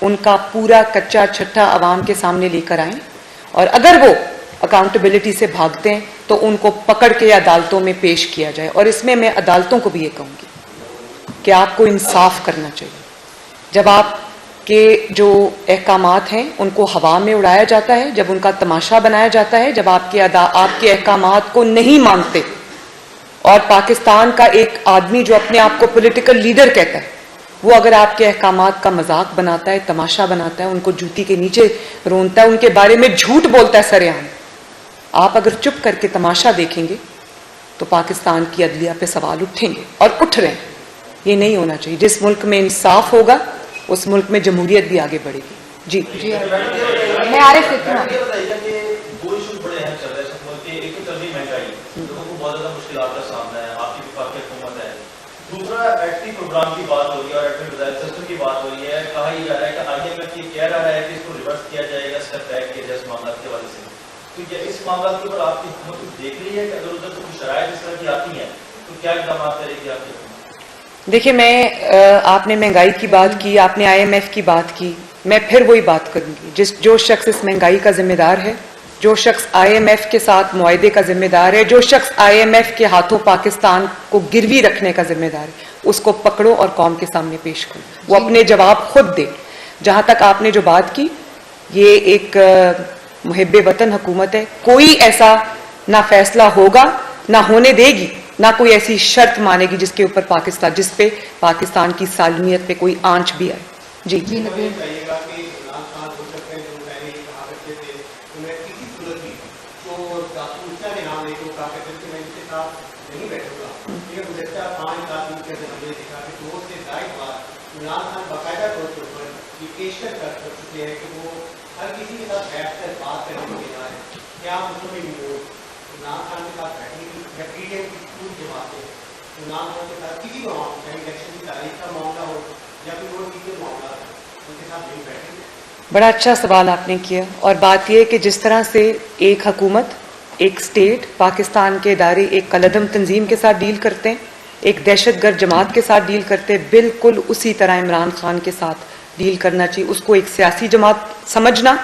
उनका पूरा कच्चा छट्टा आवाम के सामने लेकर आएं, और अगर वो अकाउंटेबिलिटी से भागते हैं तो उनको पकड़ के अदालतों में पेश किया जाए। और इसमें मैं अदालतों को भी ये कहूँगी कि आपको इंसाफ करना चाहिए। जब आपके जो अहकामात हैं उनको हवा में उड़ाया जाता है, जब उनका तमाशा बनाया जाता है, जब आपके अहकामात को नहीं मानते, और पाकिस्तान का एक आदमी जो अपने आप को पॉलिटिकल लीडर कहता है, वो अगर आपके अहकामात का मजाक बनाता है, तमाशा बनाता है, उनको जूती के नीचे रोनता है, उनके बारे में झूठ बोलता है सरेआम, आप अगर चुप करके तमाशा देखेंगे तो पाकिस्तान की अदलिया पे सवाल उठेंगे और उठ रहे हैं। ये नहीं होना चाहिए। जिस मुल्क में इंसाफ होगा उस मुल्क में जमहूरियत भी आगे बढ़ेगी। जी जी मैं आरिफ इतना दूसरा एक्टिव प्रोग्राम की बात हो रही है और एक्टिव डिजाइन सिस्टम की बात हो रही है। कहा यह जा रहा है कि आईएमएफ ये कह रहा है कि इसको रिवर्स किया जाएगा, स्टेप बैक किया जाए इस मामला के हवाले से। तो क्या इस मामला के ऊपर आपकी हुकूमत कुछ देख रही है कि अगर उधर कुछ शरायत इस तरह की आती हैं तो क्या इकदाम करेगी आपकी हुकूमत? देखिए, मैं आपने महंगाई की बात की, आपने आईएमएफ की बात की, मैं फिर वही बात करूंगी। जो शख्स इस महंगाई का जिम्मेदार है जो शख्स IMF के साथ मुआहदे का जिम्मेदार है, जो शख्स IMF के हाथों पाकिस्तान को गिरवी रखने का जिम्मेदार है, उसको पकड़ो और कौम के सामने पेश करो, वो अपने जवाब खुद दे। जहां तक आपने जो बात की, ये एक मुहिब्बे वतन हुकूमत है, कोई ऐसा ना फैसला होगा, ना होने देगी, ना कोई ऐसी शर्त मानेगी जिसके ऊपर पाकिस्तान, जिस पे पाकिस्तान की सालमियत पे कोई आंच भी आए। जी जी नबील बड़ा अच्छा सवाल आपने किया। और बात यह है कि जिस तरह से एक हुकूमत, एक स्टेट, पाकिस्तान के इदारे एक कलअदम तंजीम के साथ डील करते हैं, एक दहशतगर्द जमात के साथ डील करते हैं, बिल्कुल उसी तरह इमरान खान के साथ डील करना चाहिए। उसको एक सियासी जमात समझना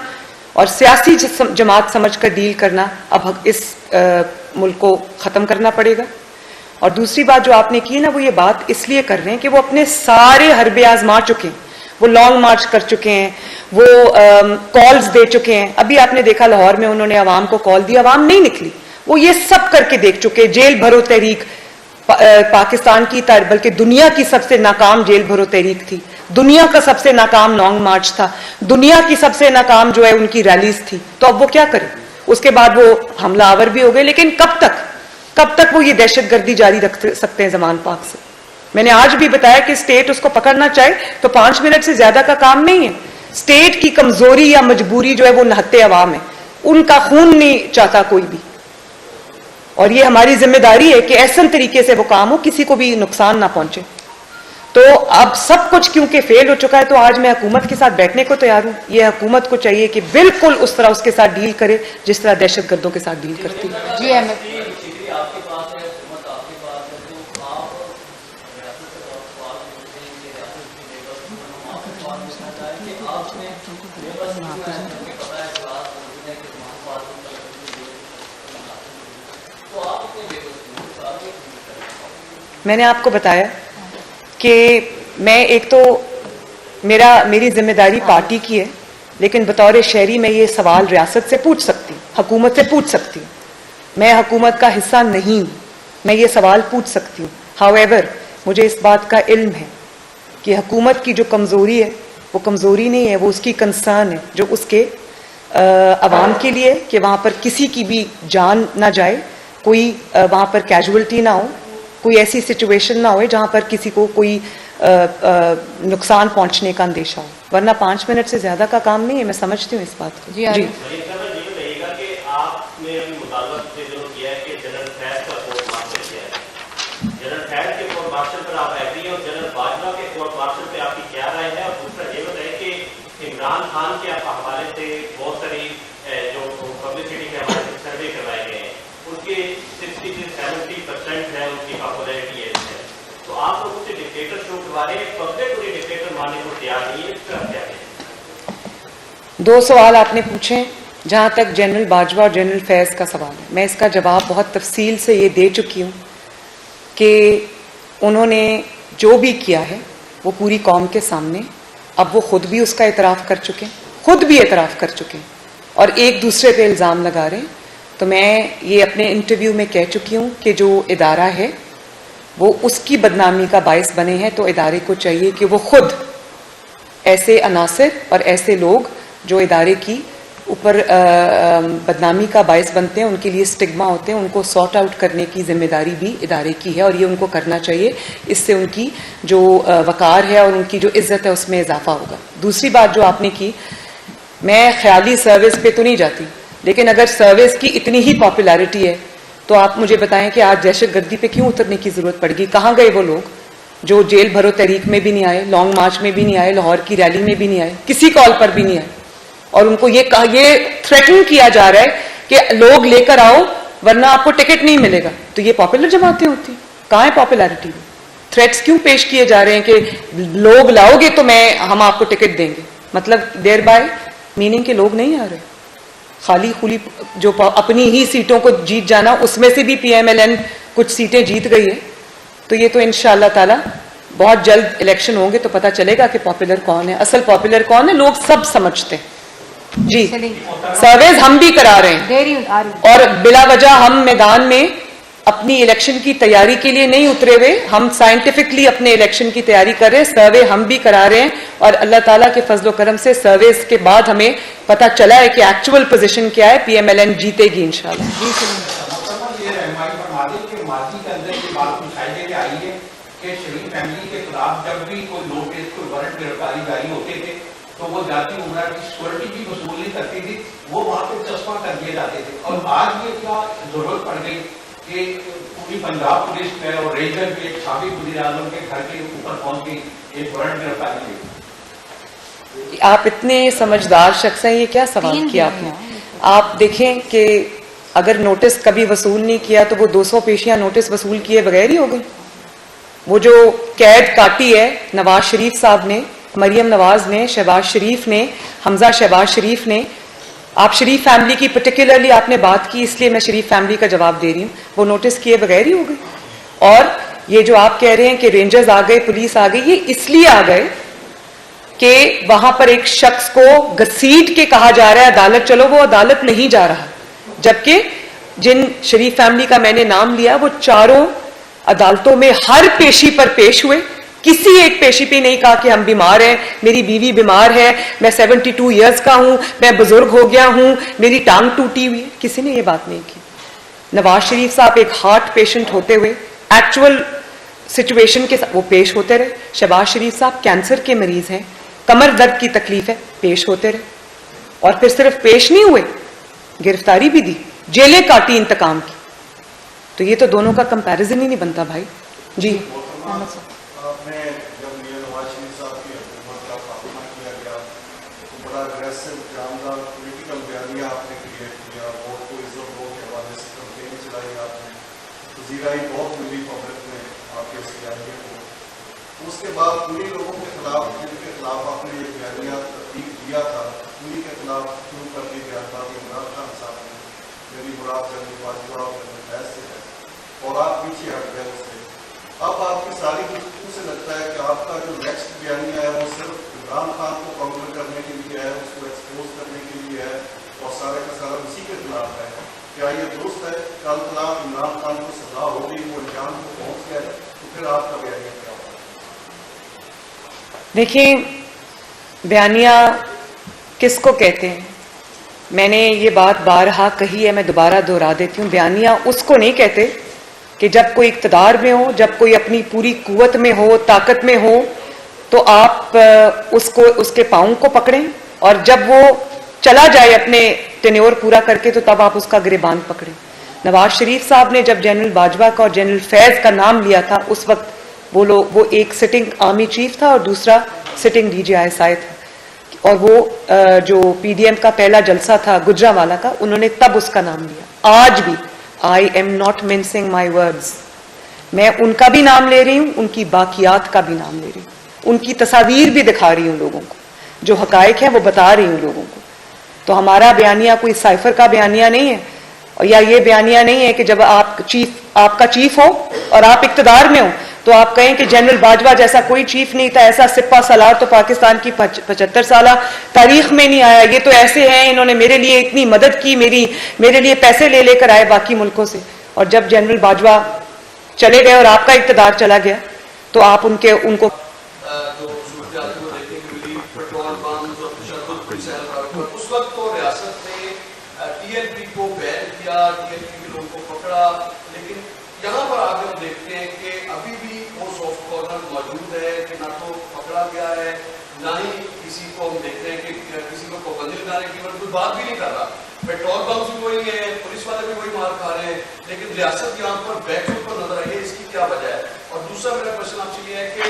और सियासी जमात समझकर डील करना अब इस मुल्क को ख़त्म करना पड़ेगा। और दूसरी बात जो आपने की ना, वो ये बात इसलिए कर रहे हैं कि वो अपने सारे हरबे आजमा चुके हैं, वो लॉन्ग मार्च कर चुके हैं, वो कॉल्स दे चुके हैं। अभी आपने देखा लाहौर में उन्होंने आवाम को कॉल दी, आवाम नहीं निकली। वो ये सब करके देख चुके, जेल भरो तहरीक पाकिस्तान की, बल्कि दुनिया की सबसे नाकाम जेल भरो तहरीक थी, दुनिया का सबसे नाकाम लॉन्ग मार्च था, दुनिया की सबसे नाकाम जो है उनकी रैलीज थी। तो अब वो क्या करें? उसके बाद वो हमलावर भी हो गए, लेकिन कब तक वो ये दहशतगर्दी जारी रख सकते हैं जमान पाक से? मैंने आज भी बताया कि स्टेट उसको पकड़ना चाहे तो 5 मिनट से ज्यादा का काम नहीं है। स्टेट की कमजोरी या मजबूरी जो है वो नहत्ते अवाम है, उनका खून नहीं चाहता कोई भी। और ये हमारी जिम्मेदारी है कि ऐसे तरीके से वो काम हो किसी को भी नुकसान ना पहुंचे। तो अब सब कुछ क्योंकि फेल हो चुका है, तो आज मैं हुकूमत के साथ बैठने को तैयार हूं। ये हुकूमत को चाहिए कि बिल्कुल उस तरह उसके साथ डील करे जिस तरह दहशतगर्दों के साथ डील करती है। जी अहमद मैंने आपको बताया कि मैं एक तो मेरी जिम्मेदारी पार्टी की है, लेकिन बतौर शहरी मैं ये सवाल रियासत से पूछ सकती हूँ, हुकूमत से पूछ सकती हूँ। मैं हुकूमत का हिस्सा नहीं हूँ, मैं ये सवाल पूछ सकती हूँ। हाउएवर मुझे इस बात का इल्म है कि हुकूमत की जो कमज़ोरी है वो कमज़ोरी नहीं है, वो उसकी कंसर्न है जो उसके अवाम के लिए, कि वहाँ पर किसी की भी जान ना जाए, कोई वहाँ पर कैजुअल्टी ना हो, कोई ऐसी सिचुएशन ना हो जहाँ पर किसी को कोई नुकसान पहुँचने का अंदेशा हो। वरना 5 मिनट से ज़्यादा का काम नहीं है, मैं समझती हूँ इस बात को। जी इमरान खान के हवाले से बहुत सारी जो पब्लिसिटी के हवाले से सर्वे करवाए गए हैं, उसके 60 से 70% है उनकी पॉपुलैरिटी है। तो आप लोग उसे डिक्टेटर शो करवा रहे हैं, पब्लिक उन्हें डिक्टेटर मानने को तैयार नहीं है, इसका क्या है? 2 सवाल आपने पूछे। जहाँ तक जनरल बाजवा और जनरल फैज़ का सवाल है, मैं इसका जवाब बहुत तफसील से ये दे चुकी हूँ कि उन्होंने जो भी किया है वो पूरी कौम के सामने, अब वो खुद भी उसका एतराफ़ कर चुके हैं, खुद भी एतराफ़ कर चुके हैं और एक दूसरे पे इल्ज़ाम लगा रहे हैं। तो मैं ये अपने इंटरव्यू में कह चुकी हूँ कि जो इदारा है वो उसकी बदनामी का बायस बने हैं, तो इदारे को चाहिए कि वो खुद ऐसे अनासिर और ऐसे लोग जो इदारे की ऊपर बदनामी का बायस बनते हैं, उनके लिए स्टिग्मा होते हैं, उनको सॉर्ट आउट करने की जिम्मेदारी भी इदारे की है और ये उनको करना चाहिए। इससे उनकी जो वक़ार है और उनकी जो इज़्ज़त है उसमें इजाफा होगा। दूसरी बात जो आपने की, मैं ख्याली सर्विस पे तो नहीं जाती, लेकिन अगर सर्विस की इतनी ही पॉपुलैरिटी है तो आप मुझे बताएं कि आज दहशतगर्दी पे क्यों उतरने की ज़रूरत पड़ेगी? कहाँ गए वो लोग जो जेल भरो तहरीक में भी नहीं आए, लॉन्ग मार्च में भी नहीं आए, लाहौर की रैली में भी नहीं आए, किसी कॉल पर भी नहीं आए? और उनको ये थ्रेटन किया जा रहा है कि लोग लेकर आओ वरना आपको टिकट नहीं मिलेगा। तो ये पॉपुलर जमातें होती, कहाँ है पॉपुलैरिटी में? थ्रेट्स क्यों पेश किए जा रहे हैं कि लोग लाओगे तो हम आपको टिकट देंगे, मतलब देयर बाय मीनिंग के लोग नहीं आ रहे। खाली खुली जो अपनी ही सीटों को जीत जाना, उसमें से भी PMLN कुछ सीटें जीत गई है। तो ये तो इंशाअल्लाह ताला बहुत जल्द इलेक्शन होंगे तो पता चलेगा कि पॉपुलर कौन है, असल पॉपुलर कौन है, लोग सब समझते हैं। जी, सर्वेज हम भी करा रहे हैं दे रही हूं, आ रही हूं। और बिला वजह हम मैदान में अपनी इलेक्शन की तैयारी के लिए नहीं उतरे हुए, हम साइंटिफिकली अपने इलेक्शन की तैयारी कर रहे हैं, सर्वे हम भी करा रहे हैं और अल्लाह ताला के फजलो करम से सर्वे के बाद हमें पता चला है कि एक्चुअल पोजीशन क्या है, PMLN जीतेगी इंशाल्लाह। जी सलीम। ये रहनुमाई फरमा दें कि माजी के अंदर ये बात मुशाहिदे में आई है कि शरीफ फैमिली के खिलाफ जब भी कोई नोटिस, कोई वारंट गिरफ्तारी जारी होते थे तो वो जाती उम्र की सिक्योरिटी भी वसूल नहीं करती थी, वो वहाँ पे चश्मा कर दिए जाते थे। और आज ये क्या जरूरत पड़ गई कि पूरी पंजाब पुलिस में और रेंजर के साबिक वज़ीर आज़म के घर के ऊपर पहुंच गई एक वारंट गिरफ्तारी हुई। आप इतने समझदार शख्स हैं, ये क्या सवाल तीन किया दिन आपने? आप देखें कि अगर नोटिस कभी वसूल नहीं किया तो वो 200 पेशियां नोटिस वसूल किए बगैर ही हो गई। वो जो कैद काटी है नवाज शरीफ साहब ने, मरियम नवाज ने, शहबाज शरीफ ने, हमजा शहबाज शरीफ ने, आप शरीफ फैमिली की पर्टिकुलरली आपने बात की इसलिए मैं शरीफ फैमिली का जवाब दे रही हूँ, वो नोटिस किए बगैर ही हो गई। और ये जो आप कह रहे हैं कि रेंजर्स आ गए, पुलिस आ गई, ये इसलिए आ गए कि वहां पर एक शख्स को घसीट के कहा जा रहा है अदालत चलो, वो अदालत नहीं जा रहा, जबकि जिन शरीफ फैमिली का मैंने नाम लिया वो चारों अदालतों में हर पेशी पर पेश हुए, किसी एक पेशी पे नहीं कहा कि हम बीमार हैं, मेरी बीवी बीमार है, मैं 72 इयर्स का हूं, मैं बुजुर्ग हो गया हूं, मेरी टांग टूटी हुई है, किसी ने ये बात नहीं की। नवाज शरीफ साहब एक हार्ट पेशेंट होते हुए एक्चुअल सिचुएशन के साथ वो पेश होते रहे, शहबाज शरीफ साहब कैंसर के मरीज हैं, कमर दर्द की तकलीफ है, पेश होते रहे, और फिर सिर्फ पेश नहीं हुए, गिरफ्तारी भी दी, जेलें काटी इंतकाम की। तो ये तो दोनों का कंपैरिजन ही नहीं बनता भाई। जी, आपने जब मियां नवाज शरीफ साहब की हुकूमत का खात्मा किया गया तो बड़ा अग्रेसिव जानदार पॉलिटिकल बयानिया आपने क्रिएट किया, वोट को इज्जत वोट के हवाले से कैंपेन चलाई आपने, वज़ीराई बहुत मिली पब्लिक में आपके इस बयानिए को। उसके बाद उन्हीं लोगों के खिलाफ जिनके खिलाफ आपने ये बयानिया तब्दील किया था, उन्हीं के खिलाफ शुरू कर दी बयानबाजी इमरान खान साहब ने, मेरी मुराद जनरल बाजवा और जनरल फैज से है, और आप पीछे हट गए उससे। अब आपकी सारी गुफ्तगू से लगता है कि आपका जो नेक्स्ट बयानिया है वो सिर्फ इमरान खान को काउंटर करने के लिए है, उसको एक्सपोज करने के लिए है और सारे का सारा उसी के खिलाफ है। क्या ये दुरुस्त है? कल तलाक इमरान खान को सजा हो गई, वो अंजाम को पहुंच गया है, तो फिर आपका बयानिया क्या होगा? देखिए बयानिया किसको कहते हैं, मैंने ये बात बारहा कही है, मैं दोबारा दोहरा देती हूँ, बयानिया उसको नहीं कहते कि जब कोई इक़्तिदार में हो, जब कोई अपनी पूरी कुव्वत में हो, ताकत में हो, तो आप उसको उसके पाँव को पकड़ें, और जब वो चला जाए अपने टेन्योर पूरा करके तो तब आप उसका गिरेबान पकड़ें। नवाज शरीफ साहब ने जब जनरल बाजवा का और जनरल फैज का नाम लिया था, उस वक्त वो एक सिटिंग आर्मी चीफ था और दूसरा सिटिंग DGI था, और वो जो PDM का पहला जलसा था गुजरावाला का, उन्होंने तब उसका नाम लिया। आज भी I am not mincing my words, मैं उनका भी नाम ले रही हूँ, उनकी बाकियात का भी नाम ले रही हूँ, उनकी तस्वीर भी दिखा रही हूँ लोगों को, जो हकायक है वो बता रही हूँ लोगों को। तो हमारा बयानिया कोई साइफर का बयानिया नहीं है, और या ये बयानिया नहीं है कि जब आपका चीफ हो और आप इक़्तिदार में हो तो आप कहें कि जनरल बाजवा जैसा कोई चीफ नहीं था, ऐसा सिपा सलार तो पाकिस्तान की 75 साल तारीख में नहीं आया, ये तो ऐसे हैं, इन्होंने मेरे लिए इतनी मदद की, मेरे लिए पैसे ले लेकर आए बाकी मुल्कों से, और जब जनरल बाजवा चले गए और आपका इक़्तिदार चला गया तो आप उनको उस वक्त तो रियासत ने TLP को बैन किया, TLP के लोगों को पकड़ा, लेकिन यहाँ पर आगे हम देखते हैं कि अभी भी वो सॉफ्ट कॉर्नर मौजूद है कि ना तो पकड़ा गया है, ना ही किसी को हम देख रहे हैं कि किसी को पाबंदी लगाने की कोई बात भी नहीं कर रहा। पेट्रोल पंप भी वही है, पुलिस वाले भी वही मार खा रहे हैं, लेकिन रियासत यहाँ पर बैकफुट पर नजर आई है, इसकी क्या वजह है? और दूसरा मेरा प्रश्न आपसे ये है कि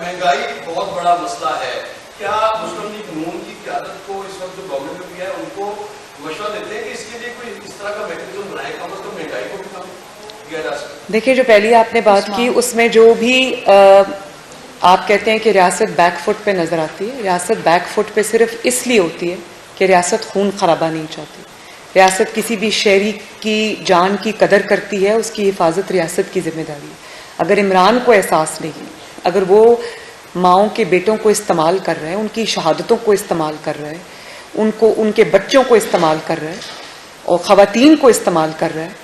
महंगाई बहुत बड़ा मसला है, क्या मुस्लिम लीग नून की क़यादत को इस वक्त जो गवर्नमेंट में भी है उनको मशवरा देते हैं कि इसके लिए कोई इस तरह का मैकेनिज्म बनाए, कम अज कम महंगाई को भी कम किया जा सके? देखिए, जो पहली आपने बात की उसमें जो भी आप कहते हैं कि रियासत बैकफुट पे नजर आती है, रियासत बैकफुट पे सिर्फ इसलिए होती है कि रियासत खून खराबा नहीं चाहती। रियासत किसी भी शहरी की जान की कदर करती है, उसकी हिफाजत रियासत की जिम्मेदारी है। अगर इमरान को एहसास नहीं, अगर वो माओं के बेटों को इस्तेमाल कर रहे हैं, उनकी शहादतों को इस्तेमाल कर रहे हैं, उनको उनके बच्चों को इस्तेमाल कर रहे हैं और ख़वातीन को इस्तेमाल कर रहा है,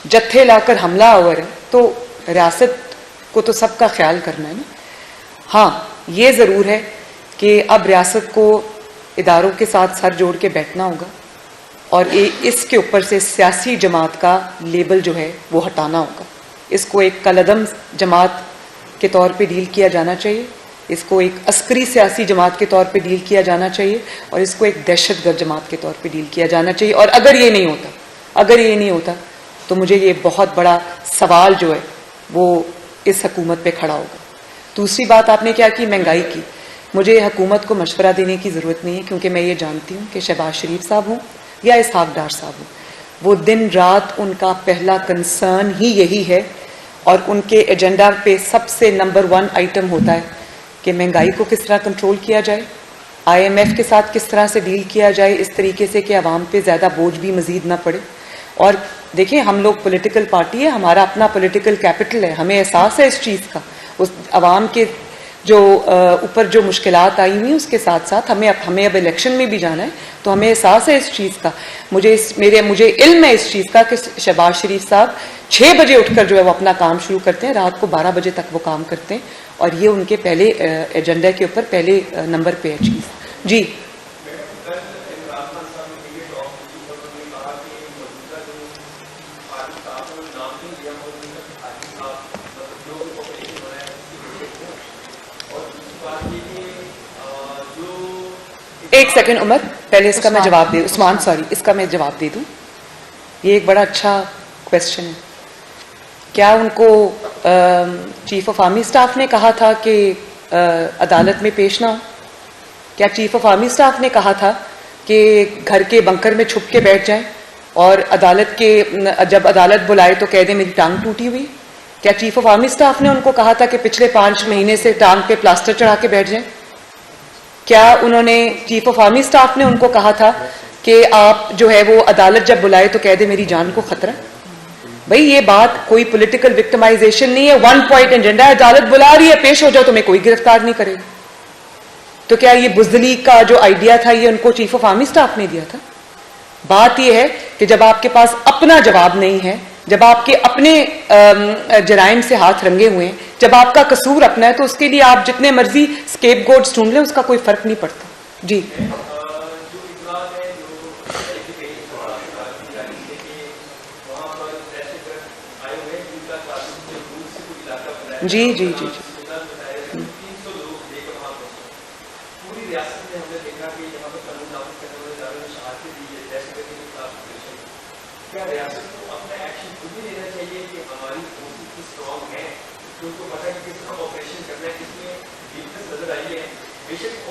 जत्थे लाकर हमला आवर है, तो रियासत को तो सबका ख्याल करना है ना। हाँ, ये ज़रूर है कि अब रियासत को इदारों के साथ सर जोड़ के बैठना होगा और इसके ऊपर से सियासी जमात का लेबल जो है वो हटाना होगा। इसको एक कलदम जमात के तौर पे डील किया जाना चाहिए, इसको एक अस्करी सियासी जमात के तौर पे डील किया जाना चाहिए और इसको एक दहशतगर्द जमात के तौर पे डील किया जाना चाहिए। और अगर ये नहीं होता तो मुझे ये बहुत बड़ा सवाल जो है वो इस हुकूमत पे खड़ा होगा। दूसरी बात आपने क्या की, महंगाई की। मुझे हुकूमत को मशवरा देने की ज़रूरत नहीं है, क्योंकि मैं ये जानती हूँ कि शहबाज शरीफ साहब हों या इसहाक डार साहब हों, वो दिन रात उनका पहला कंसर्न ही यही है और उनके एजेंडा पे सबसे नंबर 1 आइटम होता है कि महंगाई को किस तरह कंट्रोल किया जाए, IMF के साथ किस तरह से डील किया जाए इस तरीके से कि आवाम पे ज़्यादा बोझ भी मज़ीद ना पड़े। और देखिए, हम लोग पॉलिटिकल पार्टी है, हमारा अपना पॉलिटिकल कैपिटल है, हमें एहसास है इस चीज़ का। उस आवाम के जो ऊपर जो मुश्किलात आई हुई उसके साथ साथ हमें अब इलेक्शन में भी जाना है, तो हमें एहसास है इस चीज़ का। मुझे इल्म है इस चीज़ का कि शहबाज शरीफ साहब 6 बजे उठकर जो है वो अपना काम शुरू करते हैं, रात को 12 बजे तक वो काम करते हैं और ये उनके पहले एजेंडा के ऊपर पहले नंबर पे है चीज़। जी, एक सेकंड उमर, पहले इसका मैं जवाब दे, उस्मान सॉरी, इसका मैं जवाब दे दूं। ये एक बड़ा अच्छा क्वेश्चन है। क्या उनको चीफ ऑफ आर्मी स्टाफ ने कहा था कि अदालत में पेश ना हो? क्या चीफ ऑफ आर्मी स्टाफ ने कहा था कि घर के बंकर में छुप के बैठ जाएं और जब अदालत बुलाए तो कह दें मेरी टांग टूटी हुई? क्या चीफ ऑफ आर्मी स्टाफ ने उनको कहा था कि पिछले 5 महीने से टांग पे प्लास्टर चढ़ा के बैठ जाएं? क्या उन्होंने चीफ ऑफ आर्मी स्टाफ ने उनको कहा था कि आप जो है वो अदालत जब बुलाए तो कह दे मेरी जान को खतरा? भाई, ये बात कोई पॉलिटिकल विक्टिमाइजेशन नहीं है, 1 पॉइंट एजेंडा है। अदालत बुला रही है, पेश हो जाओ, तुम्हें कोई गिरफ्तार नहीं करेगा। तो क्या ये बुज़दिली का जो आइडिया था ये उनको चीफ ऑफ आर्मी स्टाफ ने दिया था? बात यह है कि जब आपके पास अपना जवाब नहीं है, जब आपके अपने जराइम से हाथ रंगे हुए हैं, जब आपका कसूर अपना है, तो उसके लिए आप जितने मर्जी स्केपगोट्स ढूंढ लें, उसका कोई फर्क नहीं पड़ता। जी, जी जी जी जी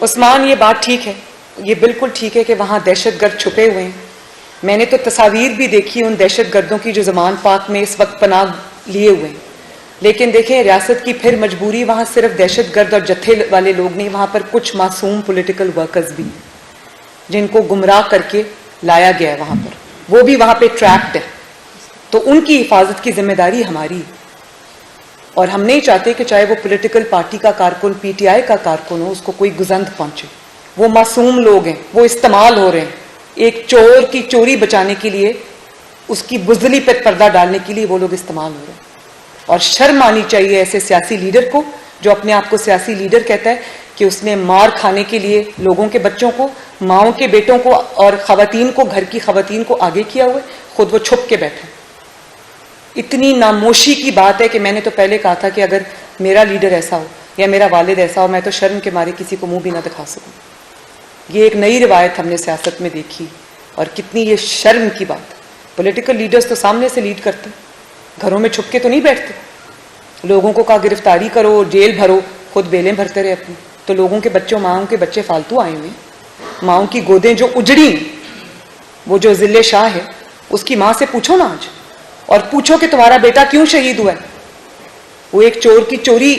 उस्मान, ये बात ठीक है, ये बिल्कुल ठीक है कि वहाँ दहशतगर्द छुपे हुए हैं। मैंने तो तस्वीर भी देखी उन दहशतगर्दों की जो ज़मान पाक में इस वक्त पनाह लिए हुए हैं। लेकिन देखें, रियासत की फिर मजबूरी, वहाँ सिर्फ दहशतगर्द और जत्थे वाले लोग नहीं, वहाँ पर कुछ मासूम पॉलिटिकल वर्कर्स भी हैं जिनको गुमराह करके लाया गया है वहाँ पर, वो भी वहाँ पे ट्रैप्ड है। तो उनकी हिफाजत की जिम्मेदारी हमारी है और हम नहीं चाहते कि चाहे वो पॉलिटिकल पार्टी का कारकुन, PTI का कारकुन हो, उसको कोई गुजंद पहुंचे। वो मासूम लोग हैं, वो इस्तेमाल हो रहे हैं। एक चोर की चोरी बचाने के लिए, उसकी बुज़दिली पर पर्दा डालने के लिए वो लोग इस्तेमाल हो रहे हैं। और शर्म आनी चाहिए ऐसे सियासी लीडर को जो अपने आप को सियासी लीडर कहता है कि उसने मार खाने के लिए लोगों के बच्चों को, माओं के बेटों को और ख़वातीन को, घर की ख़वातीन को आगे किया हुआ है, खुद वो छुप के बैठे। इतनी नामोशी की बात है कि मैंने तो पहले कहा था कि अगर मेरा लीडर ऐसा हो या मेरा वालिद ऐसा हो, मैं तो शर्म के मारे किसी को मुंह भी ना दिखा सकूं। ये एक नई रिवायत हमने सियासत में देखी और कितनी ये शर्म की बात है। पॉलिटिकल लीडर्स तो सामने से लीड करते, घरों में छुप के तो नहीं बैठते। लोगों को कहा गिरफ्तारी करो, जेल भरो, खुद बेलें भरते रहे अपनी। तो लोगों के बच्चों, माओं के बच्चे फालतू आए हुए, माओं की गोदें जो उजड़ी, वो जो जिले शाह है उसकी माँ से पूछो ना आज, और पूछो कि तुम्हारा बेटा क्यों शहीद हुआ है। वो एक चोर की चोरी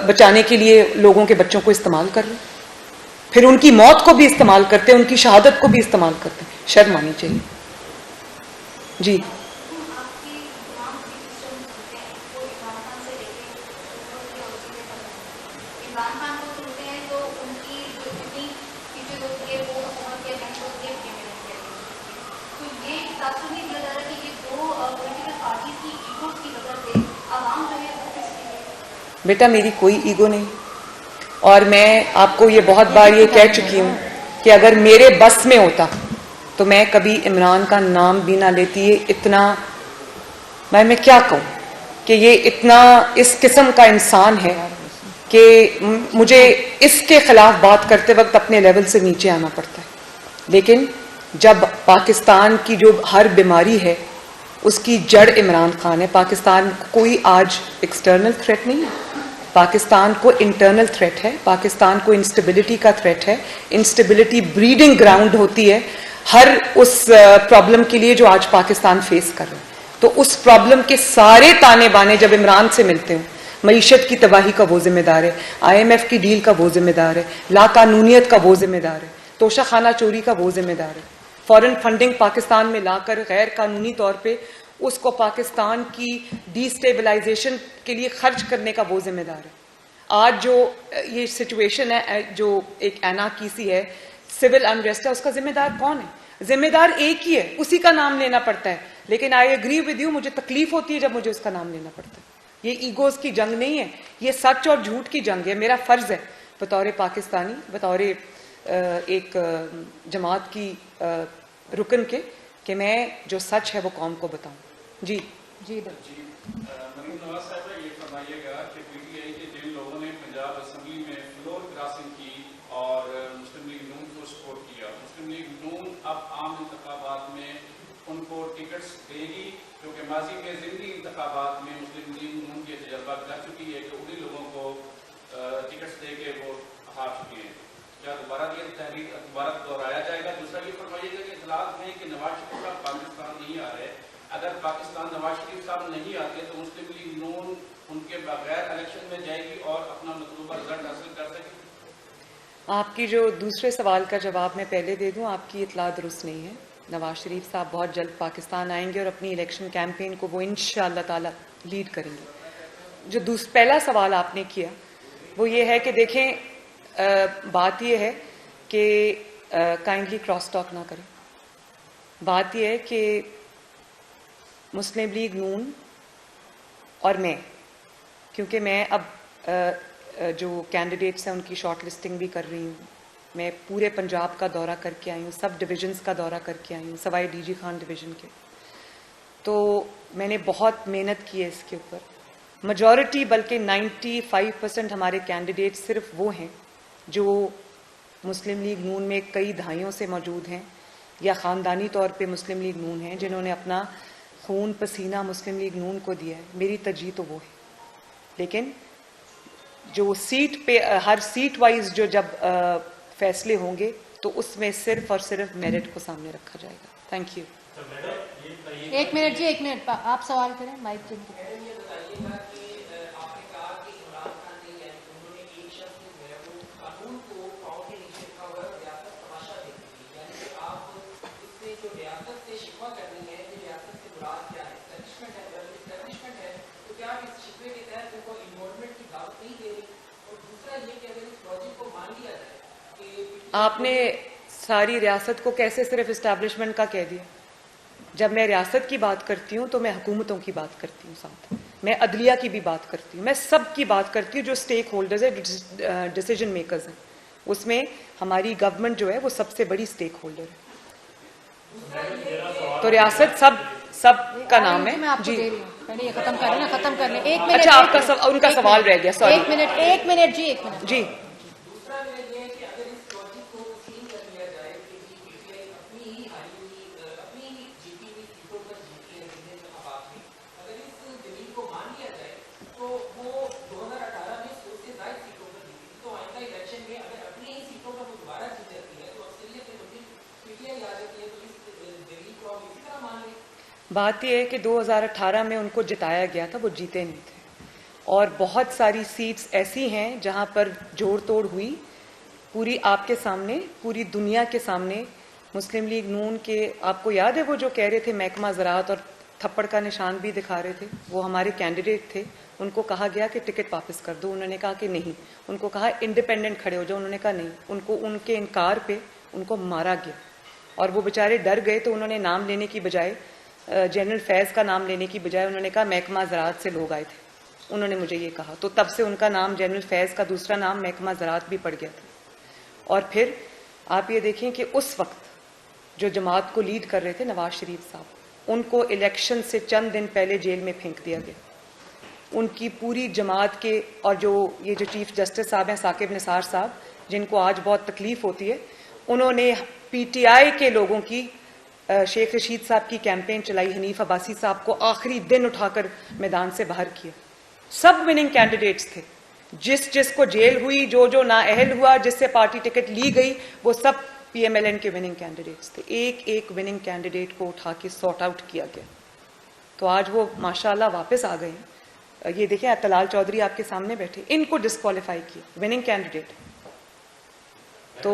बचाने के लिए लोगों के बच्चों को इस्तेमाल कर रहे। फिर उनकी मौत को भी इस्तेमाल करते हैं, उनकी शहादत को भी इस्तेमाल करते हैं। शर्म आनी चाहिए। जी बेटा, मेरी कोई ईगो नहीं, और मैं आपको ये बहुत बार ये कह चुकी हूँ कि अगर मेरे बस में होता तो मैं कभी इमरान का नाम भी ना लेती। ये इतना, मैं क्या कहूँ कि ये इतना इस किस्म का इंसान है कि मुझे इसके खिलाफ बात करते वक्त अपने लेवल से नीचे आना पड़ता है। लेकिन जब पाकिस्तान की जो हर बीमारी है उसकी जड़ इमरान खान है। पाकिस्तान कोई आज एक्सटर्नल थ्रेट नहीं है, पाकिस्तान को इंटरनल थ्रेट है, पाकिस्तान को इंस्टेबिलिटी का थ्रेट है। इंस्टेबिलिटी ब्रीडिंग ग्राउंड होती है हर उस प्रॉब्लम के लिए जो आज पाकिस्तान फेस कर रहा है। तो उस प्रॉब्लम के सारे ताने बाने जब इमरान से मिलते हैं, मईशत की तबाही का वो जिम्मेदार है, IMF की डील का वो जिम्मेदार है, लाकानूनियत का वो जिम्मेदार है, तोशा खाना चोरी का वो जिम्मेदार है, फॉरेन फंडिंग पाकिस्तान में लाकर गैर कानूनी तौर पे उसको पाकिस्तान की डिस्टेबलाइजेशन के लिए खर्च करने का वो जिम्मेदार है। आज जो ये सिचुएशन है, जो एक एनाकीसी है, सिविल अनरेस्ट है, उसका जिम्मेदार कौन है? जिम्मेदार एक ही है, उसी का नाम लेना पड़ता है। लेकिन आई एग्री विद यू, मुझे तकलीफ होती है जब मुझे उसका नाम लेना पड़ता है। ये ईगोज की जंग नहीं है, ये सच और झूठ की जंग है। मेरा फर्ज है बतौर पाकिस्तानी, बतौर एक जमात की रुकन के, कि मैं जो सच है वो कौम को बताऊं। जी जी मरीम नवाज साहब, ये फरमाइएगा कि PTI के जिन लोगों ने पंजाब असेंबली में फ्लोर क्रॉसिंग की और मुस्लिम लीग नून को सपोर्ट किया, मुस्लिम लीग नून अब आम इंतखाबात में उनको टिकट्स देगी? क्योंकि माजी के ज़िमनी इंतखाबात में मुस्लिम लीग नून की तजर्बा कर चुकी है कि उन्हीं लोगों को टिकट्स दे के वो हार चुके हैं। क्या दोबारा ये तहरीक दोबारा दोहराया जाएगा? दूसरा ये फरमाइएगा कि इतलात में कि नवाज शरीफ साहब पाकिस्तान नहीं आ रहे, अगर पाकिस्तान नवाज शरीफ साहब नहीं आते तो मुस्लिम लीग नून उनके बगैर इलेक्शन में जाएगी और अपना मतलूबा रिजल्ट हासिल कर सकेगी? आपकी जो दूसरे सवाल का जवाब मैं पहले दे दूं, आपकी इतला दुरुस्त नहीं है। नवाज शरीफ साहब बहुत जल्द पाकिस्तान आएंगे और अपनी इलेक्शन कैंपेन को वो इंशाअल्लाह ताला लीड करेंगे। जो पहला सवाल आपने किया वो ये है कि देखें, बात ये है कि काइंडली क्रॉस टॉक ना करें। बात ये है कि मुस्लिम लीग नून और मैं, क्योंकि मैं अब जो कैंडिडेट्स हैं उनकी शॉर्ट लिस्टिंग भी कर रही हूँ, मैं पूरे पंजाब का दौरा करके आई हूँ, सब डिविजन्स का दौरा करके आई हूँ, सवाई DG खान डिवीज़न के। तो मैंने बहुत मेहनत की है इसके ऊपर। मेजॉरिटी बल्कि 95% हमारे कैंडिडेट सिर्फ वो हैं जो मुस्लिम लीग नून में कई दहाइयों से मौजूद हैं या ख़ानदानी तौर पे मुस्लिम लीग नून हैं, जिन्होंने अपना खून पसीना मुस्लिम लीग नून को दिया है। मेरी तरजीह तो वो है। लेकिन जो सीट पे हर सीट वाइज जो जब फैसले होंगे तो उसमें सिर्फ और सिर्फ मेरिट को सामने रखा जाएगा। Thank you. एक मिनट जी, एक मिनट, आप सवाल करें, माइक चेंज। आपने सारी रियासत को कैसे सिर्फ इस्टेब्लिशमेंट का कह दिया? जब मैं रियासत की बात करती हूँ तो मैं हुकूमतों की बात करती हूँ, साथ मैं अदलिया की भी बात करती हूँ, मैं सब की बात करती हूँ जो स्टेक होल्डर्स है, डिसीजन मेकर्स हैं। उसमें हमारी गवर्नमेंट जो है वो सबसे बड़ी स्टेक होल्डर है। तो रियासत सब का नाम है। मैं आपको दे रही हूँ, पहले ये खत्म कर रहे ना, खत्म करने। एक मिनट। अच्छा, आपका उनका सवाल रह गया, सॉरी। एक मिनट जी, एक मिनट जी। बात यह है कि 2018 में उनको जिताया गया था, वो जीते नहीं थे। और बहुत सारी सीट्स ऐसी हैं जहां पर जोड़ तोड़ हुई पूरी आपके सामने, पूरी दुनिया के सामने मुस्लिम लीग नून के, आपको याद है वो जो कह रहे थे महकमा ज़राअत और थप्पड़ का निशान भी दिखा रहे थे, वो हमारे कैंडिडेट थे, उनको कहा गया कि टिकट वापस कर दो, उन्होंने कहा कि नहीं, उनको कहा इंडिपेंडेंट खड़े हो जाओ, उन्होंने कहा नहीं, उनको उनके इनकार पे उनको मारा गया और वो बेचारे डर गए, तो उन्होंने नाम लेने की बजाय, जनरल फैज़ का नाम लेने की बजाय उन्होंने कहा महकमा ज़राअत से लोग आए थे, उन्होंने मुझे ये कहा, तो तब से उनका नाम जनरल फैज़ का दूसरा नाम महकमा ज़राअत भी पड़ गया था। और फिर आप ये देखें कि उस वक्त जो जमात को लीड कर रहे थे नवाज शरीफ साहब, उनको इलेक्शन से चंद दिन पहले जेल में फेंक दिया गया। उनकी पूरी जमात के, और जो ये जो चीफ जस्टिस साहब हैं साकिब निसार साहब, जिनको आज बहुत तकलीफ होती है, उन्होंने पीटीआई के लोगों की, शेख रशीद साहब की कैंपेन चलाई, हनीफ अब्बासी साहब को आखिरी दिन उठाकर मैदान से बाहर किया। सब विनिंग कैंडिडेट्स थे, जिसको जेल हुई, जो नाअहल हुआ, जिससे पार्टी टिकट ली गई, वो सब पीएमएलएन के विनिंग कैंडिडेट्स थे। एक एक विनिंग कैंडिडेट को उठा के सॉर्ट आउट किया गया, तो आज वो माशाल्लाह वापस आ गए हैं। ये देखें तलाल चौधरी आपके सामने बैठे, इनको डिस्क्वालीफाई किया, विनिंग कैंडिडेट। तो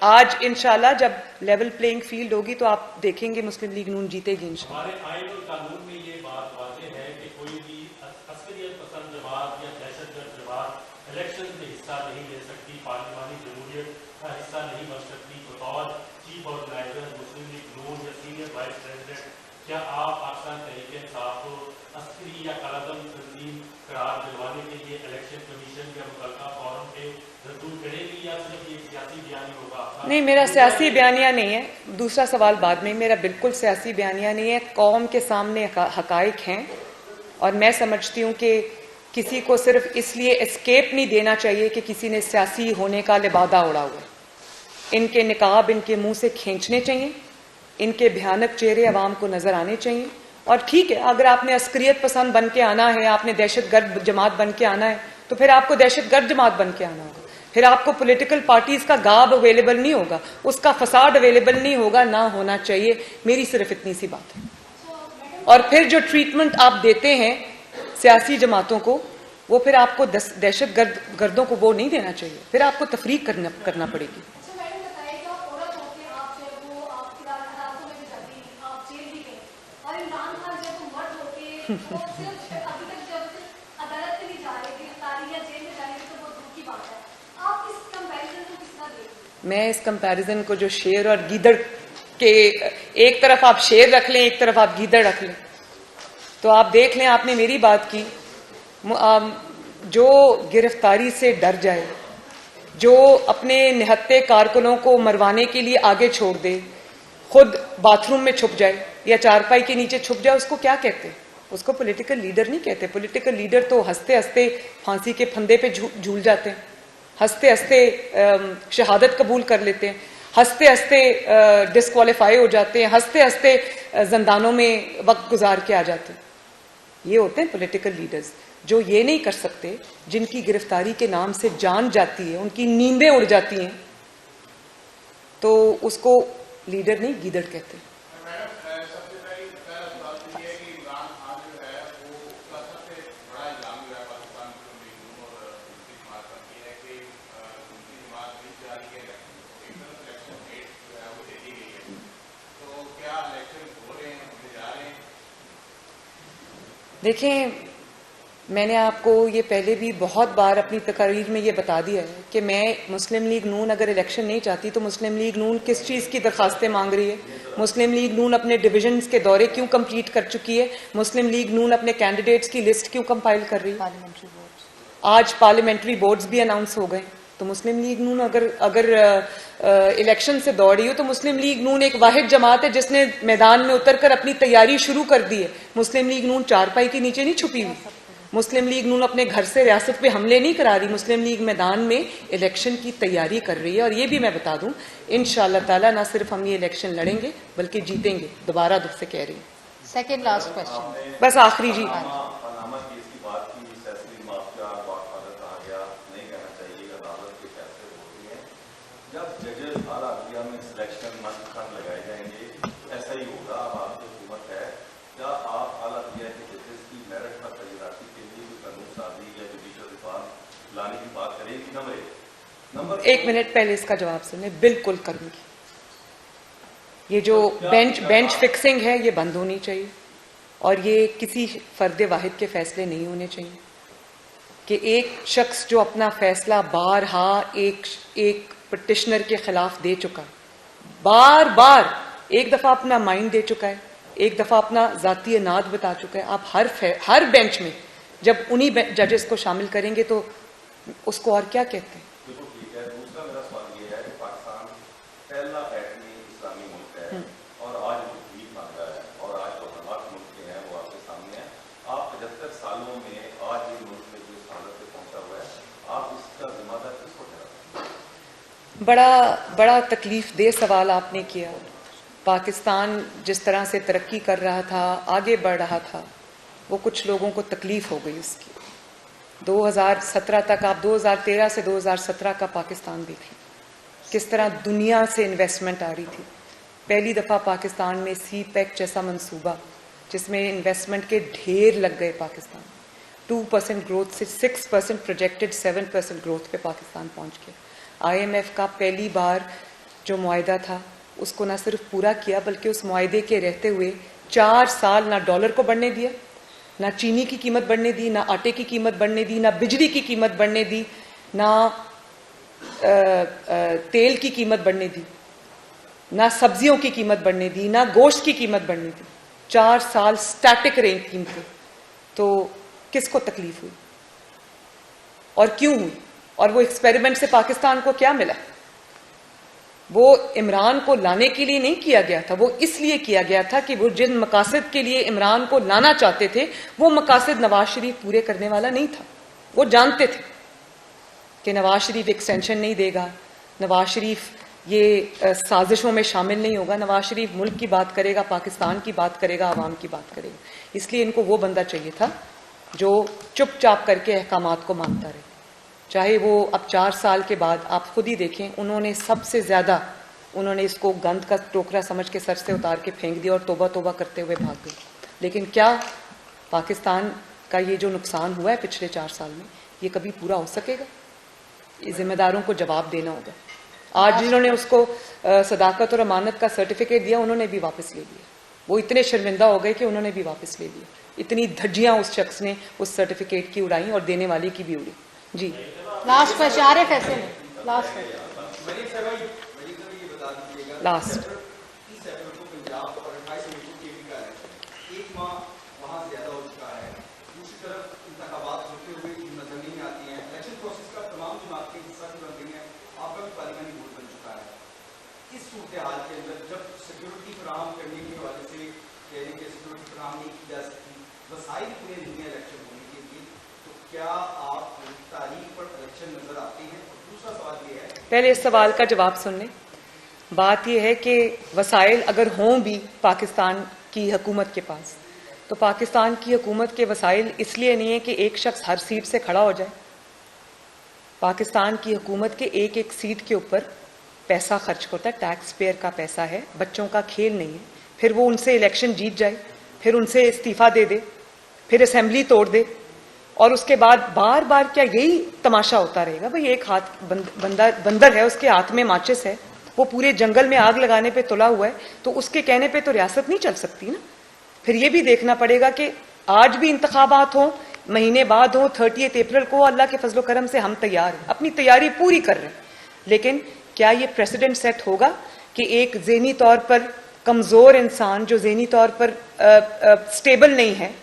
आज इंशाल्लाह जब लेवल प्लेइंग फील्ड होगी तो आप देखेंगे मुस्लिम लीग नून जीतेगी इंशाल्लाह। हमारे आईन और कानून में ये बात वाज़ेह है कि कोई भी अस्करियत पसंद जमात या दहशतगर्द जमात इलेक्शन में हिस्सा नहीं ले सकती, पार्लिमानी जमहूरियत का हिस्सा नहीं बन सकती। बतौर चीफ ऑर्गेनाइजर मुस्लिम लीग नून या सीनियर वाइस प्रेसिडेंट, क्या आप पाकिस्तान तहरीक इंसाफ को अस्करी या कालादम तंजीम करार दिलवाने के लिए इलेक्शन कमीशन या मुतल्लिका फोरम पे रद्दू करेगी या सिर्फ ये सियासी बयानी होगा? नहीं, मेरा सियासी बयानिया नहीं है, दूसरा सवाल बाद में, मेरा बिल्कुल सियासी बयानिया नहीं है। कौम के सामने हकाइक हैं और मैं समझती हूँ कि किसी को सिर्फ इसलिए एस्केप नहीं देना चाहिए कि किसी ने सियासी होने का लिबादा उड़ा हुआ है। इनके निकाब इनके मुंह से खींचने चाहिए, इनके भयानक चेहरे अवाम को नजर आने चाहिए। और ठीक है, अगर आपने अस्करियत पसंद बन के आना है, आपने दहशतगर्द जमात बन के आना है, तो फिर आपको दहशतगर्द जमात बन के आना होगा, फिर आपको पॉलिटिकल पार्टीज का गाब अवेलेबल नहीं होगा, उसका फसाद अवेलेबल नहीं होगा, ना होना चाहिए। मेरी सिर्फ इतनी सी बात है। और फिर जो ट्रीटमेंट आप देते हैं सियासी जमातों को, वो फिर आपको दहशतगर्दों को वो नहीं देना चाहिए, फिर आपको तफरीक करना पड़ेगी। मैं इस कंपैरिजन को, जो शेर और गीदड़ के, एक तरफ आप शेर रख लें, एक तरफ आप गीदड़ रख लें, तो आप देख लें, आपने मेरी बात की, जो गिरफ्तारी से डर जाए, जो अपने निहत्ते कारकुनों को मरवाने के लिए आगे छोड़ दे, खुद बाथरूम में छुप जाए या चारपाई के नीचे छुप जाए, उसको क्या कहते हैं? उसको पॉलिटिकल लीडर नहीं कहते। पॉलिटिकल लीडर तो हंसते हंसते फांसी के फंदे पे झूल जाते हैं, हंसते हंसते शहादत कबूल कर लेते हैं, हंसते हंसते डिस्क्वालीफाई हो जाते हैं, हंसते हंसते जिंदानों में वक्त गुजार के आ जाते हैं। ये होते हैं पॉलिटिकल लीडर्स, जो ये नहीं कर सकते, जिनकी गिरफ्तारी के नाम से जान जाती है, उनकी नींदें उड़ जाती हैं, तो उसको लीडर नहीं गीदड़ कहते। देखें, मैंने आपको ये पहले भी बहुत बार अपनी तकरीर में ये बता दिया है कि मैं, मुस्लिम लीग नून अगर इलेक्शन नहीं चाहती तो मुस्लिम लीग नून किस चीज़ की दरखास्तें मांग रही है? मुस्लिम लीग नून अपने डिविजन्स के दौरे क्यों कंप्लीट कर चुकी है? मुस्लिम लीग नून अपने कैंडिडेट्स की लिस्ट क्यों कंपाइल कर रही है? आज पार्लियामेंट्री बोर्ड्स भी अनाउंस हो गए। तो मुस्लिम लीग नून अगर इलेक्शन से दौड़ रही हो, तो मुस्लिम लीग नून एक वाहिद जमात है जिसने मैदान में उतरकर अपनी तैयारी शुरू कर दी है। मुस्लिम लीग नून चारपाई के नीचे नहीं छुपी हुई। मुस्लिम लीग नून अपने घर से रियासत पे हमले नहीं करा रही। मुस्लिम लीग मैदान में इलेक्शन की तैयारी कर रही है। और ये भी मैं बता दूं, इंशाअल्लाह ताला ना सिर्फ हम ये इलेक्शन लड़ेंगे बल्कि जीतेंगे। दोबारा दुख से कह रही हूँ। सेकंड लास्ट क्वेश्चन, बस आखिरी जी। एक मिनट पहले इसका जवाब सुने। बिल्कुल करूंगी। ये जो बेंच फिक्सिंग है ये बंद होनी चाहिए और ये किसी फर्द वाहिद के फैसले नहीं होने चाहिए कि एक शख्स जो अपना फैसला बारहा एक पिटिशनर के खिलाफ दे चुका, बार बार एक दफा अपना माइंड दे चुका है, एक दफा अपना जाती नाद बता चुका है, आप हर बेंच में जब उन्हीं जजेस को शामिल करेंगे तो उसको और क्या कहते हैं? बिल्कुल ठीक है। दूसरा मेरा सवाल ये है कि पाकिस्तान पहला एटमी इस्लामी मुल्क है और आज वो भीख मांग रहा है और आज जो हालात मुल्क के हैं वो आपके सामने है। आप 75 सालों में आज ये मुल्क में जो हालत पे पहुंचा हुआ है, आप इसका जिम्मेदार किसको ठहराते हैं? बड़ा तकलीफ दे सवाल आपने किया। पाकिस्तान जिस तरह से तरक्की कर रहा था, आगे बढ़ रहा था, वो कुछ लोगों को तकलीफ हो गई उसकी। 2017 तक, आप 2013 से 2017 का पाकिस्तान देखें, किस तरह दुनिया से इन्वेस्टमेंट आ रही थी। पहली दफ़ा पाकिस्तान में CPEC जैसा मंसूबा जिसमें इन्वेस्टमेंट के ढेर लग गए। पाकिस्तान 2% ग्रोथ से 6% प्रोजेक्टेड 7% ग्रोथ पे पाकिस्तान पहुंच गया। IMF का पहली बार जो मुआहदा था उसको ना सिर्फ पूरा किया बल्कि उस मुआहदे के रहते हुए 4 साल ना डॉलर को बढ़ने दिया, ना चीनी की कीमत बढ़ने दी, ना आटे की कीमत बढ़ने दी, ना बिजली की कीमत बढ़ने दी, ना तेल की कीमत बढ़ने दी, ना सब्जियों की कीमत बढ़ने दी, ना गोश्त की कीमत बढ़ने दी। 4 साल स्टैटिक रही कीमतें। तो किसको तकलीफ हुई और क्यों हुई? और वो एक्सपेरिमेंट से पाकिस्तान को क्या मिला? वो इमरान को लाने के लिए नहीं किया गया था, वो इसलिए किया गया था कि वो जिन मकासद के लिए इमरान को लाना चाहते थे वो मकासद नवाज शरीफ पूरे करने वाला नहीं था। वो जानते थे कि नवाज शरीफ एक्सटेंशन नहीं देगा, नवाज शरीफ ये साजिशों में शामिल नहीं होगा, नवाज शरीफ मुल्क की बात करेगा, पाकिस्तान की बात करेगा, आवाम की बात करेगा। इसलिए इनको वो बंदा चाहिए था जो चुपचाप करके अहकामात को मानता रहे। चाहे वो अब 4 साल के बाद आप खुद ही देखें, उन्होंने सबसे ज्यादा इसको गंद का टोकरा समझ के सर से उतार के फेंक दिया और तोबा तोबा करते हुए भाग गए। लेकिन क्या पाकिस्तान का ये जो नुकसान हुआ है पिछले 4 साल में, ये कभी पूरा हो सकेगा? ये जिम्मेदारों को जवाब देना होगा। आज जिन्होंने उसको सदाकत और अमानत का सर्टिफिकेट दिया उन्होंने भी वापस ले लिया। वो इतने शर्मिंदा हो गए कि उन्होंने भी वापस ले लिया। इतनी धज्जियां उस शख्स ने उस सर्टिफिकेट की उड़ाई और देने वाले की भी उड़ी। जी लास्ट क्वेश्चन आ रहे फैसले में, लास्ट क्वेश्चन लास्ट पहले इस सवाल का जवाब सुन लें। बात यह है कि वसाइल अगर हों भी पाकिस्तान की हुकूमत के पास, तो पाकिस्तान की हुकूमत के वसाइल इसलिए नहीं है कि एक शख्स हर सीट से खड़ा हो जाए। पाकिस्तान की हुकूमत के एक एक सीट के ऊपर पैसा खर्च होता है, टैक्स पेयर का पैसा है, बच्चों का खेल नहीं है। फिर वो उनसे इलेक्शन जीत जाए, फिर उनसे इस्तीफा दे दे, फिर असेंबली तोड़ दे और उसके बाद बार बार क्या यही तमाशा होता रहेगा? भाई एक हाथ बंदर है, उसके हाथ में माचिस है, वो पूरे जंगल में आग लगाने पे तुला हुआ है, तो उसके कहने पे तो रियासत नहीं चल सकती ना। फिर ये भी देखना पड़ेगा कि आज भी इंतखाबात हों, महीने बाद हो, 30 अप्रैल को, अल्लाह के फजलो करम से हम तैयार हैं, अपनी तैयारी पूरी कर रहे हैं। लेकिन क्या ये प्रेसिडेंट सेट होगा कि एक ज़हनी तौर पर कमजोर इंसान जो ज़हनी तौर पर स्टेबल नहीं है,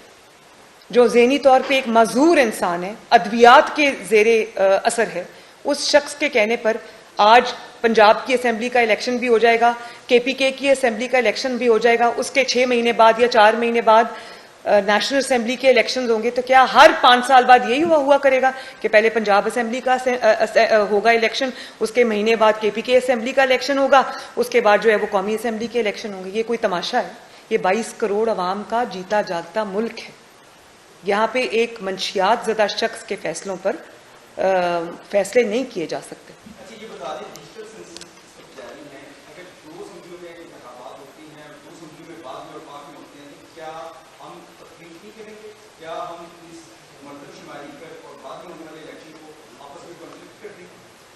जो ज़हनी तौर पे एक मजूर इंसान है, अद्वियात के ज़ेरे असर है, उस शख्स के कहने पर आज पंजाब की असेंबली का इलेक्शन भी हो जाएगा, KPK की असेंबली का इलेक्शन भी हो जाएगा, उसके 6 महीने बाद या 4 महीने बाद नेशनल असेंबली के इलेक्शन होंगे। तो क्या हर 5 साल बाद यही हुआ करेगा कि पहले पंजाब असेंबली का होगा इलेक्शन, उसके महीने बाद KPK असेंबली का इलेक्शन होगा, उसके बाद जो है वो कौमी असेंबली के इलेक्शन होंगे? ये कोई तमाशा है? ये 22 करोड़ अवाम का जीता जागता मुल्क है। यहाँ पे एक मंशियात ज़दा शख्स के फैसलों पर फैसले नहीं किए जा सकते। अच्छा, ये बता दें, डिजिटल सेंसस जारी है, अगर 2 असेंबलियों में इंतखाबात होती हैं, 2 असेंबलियों में बाद में और पाक में होते हैं, तो क्या हम तकलीफ नहीं करेंगे? क्या हम इस मर्दमशुमारी पर और बाद में होने वाले इलेक्शन को आपस में कॉन्फ्लिक्ट कर देंगे?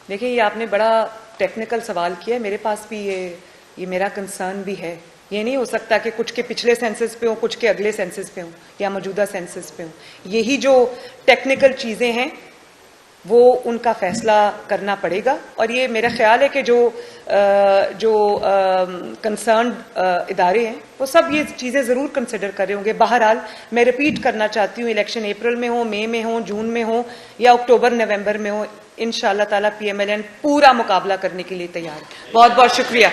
देखिए, ये आपने बड़ा टेक्निकल सवाल किया है। मेरे पास भी ये मेरा कंसर्न भी है। ये नहीं हो सकता कि कुछ के पिछले सेंसस पे हो, कुछ के अगले सेंसस पे हो या मौजूदा सेंसस पे हो। यही जो टेक्निकल चीज़ें हैं वो उनका फैसला करना पड़ेगा, और ये मेरा ख्याल है कि जो कंसर्न इदारे हैं वो सब ये चीज़ें ज़रूर कंसिडर कर रहे होंगे। बहरहाल मैं रिपीट करना चाहती हूँ, इलेक्शन अप्रैल में हो, मई में हो, जून में हो या अक्टूबर नवंबर में हो, इंशाअल्लाह ताला PMLN पूरा मुकाबला करने के लिए तैयार है। बहुत बहुत शुक्रिया।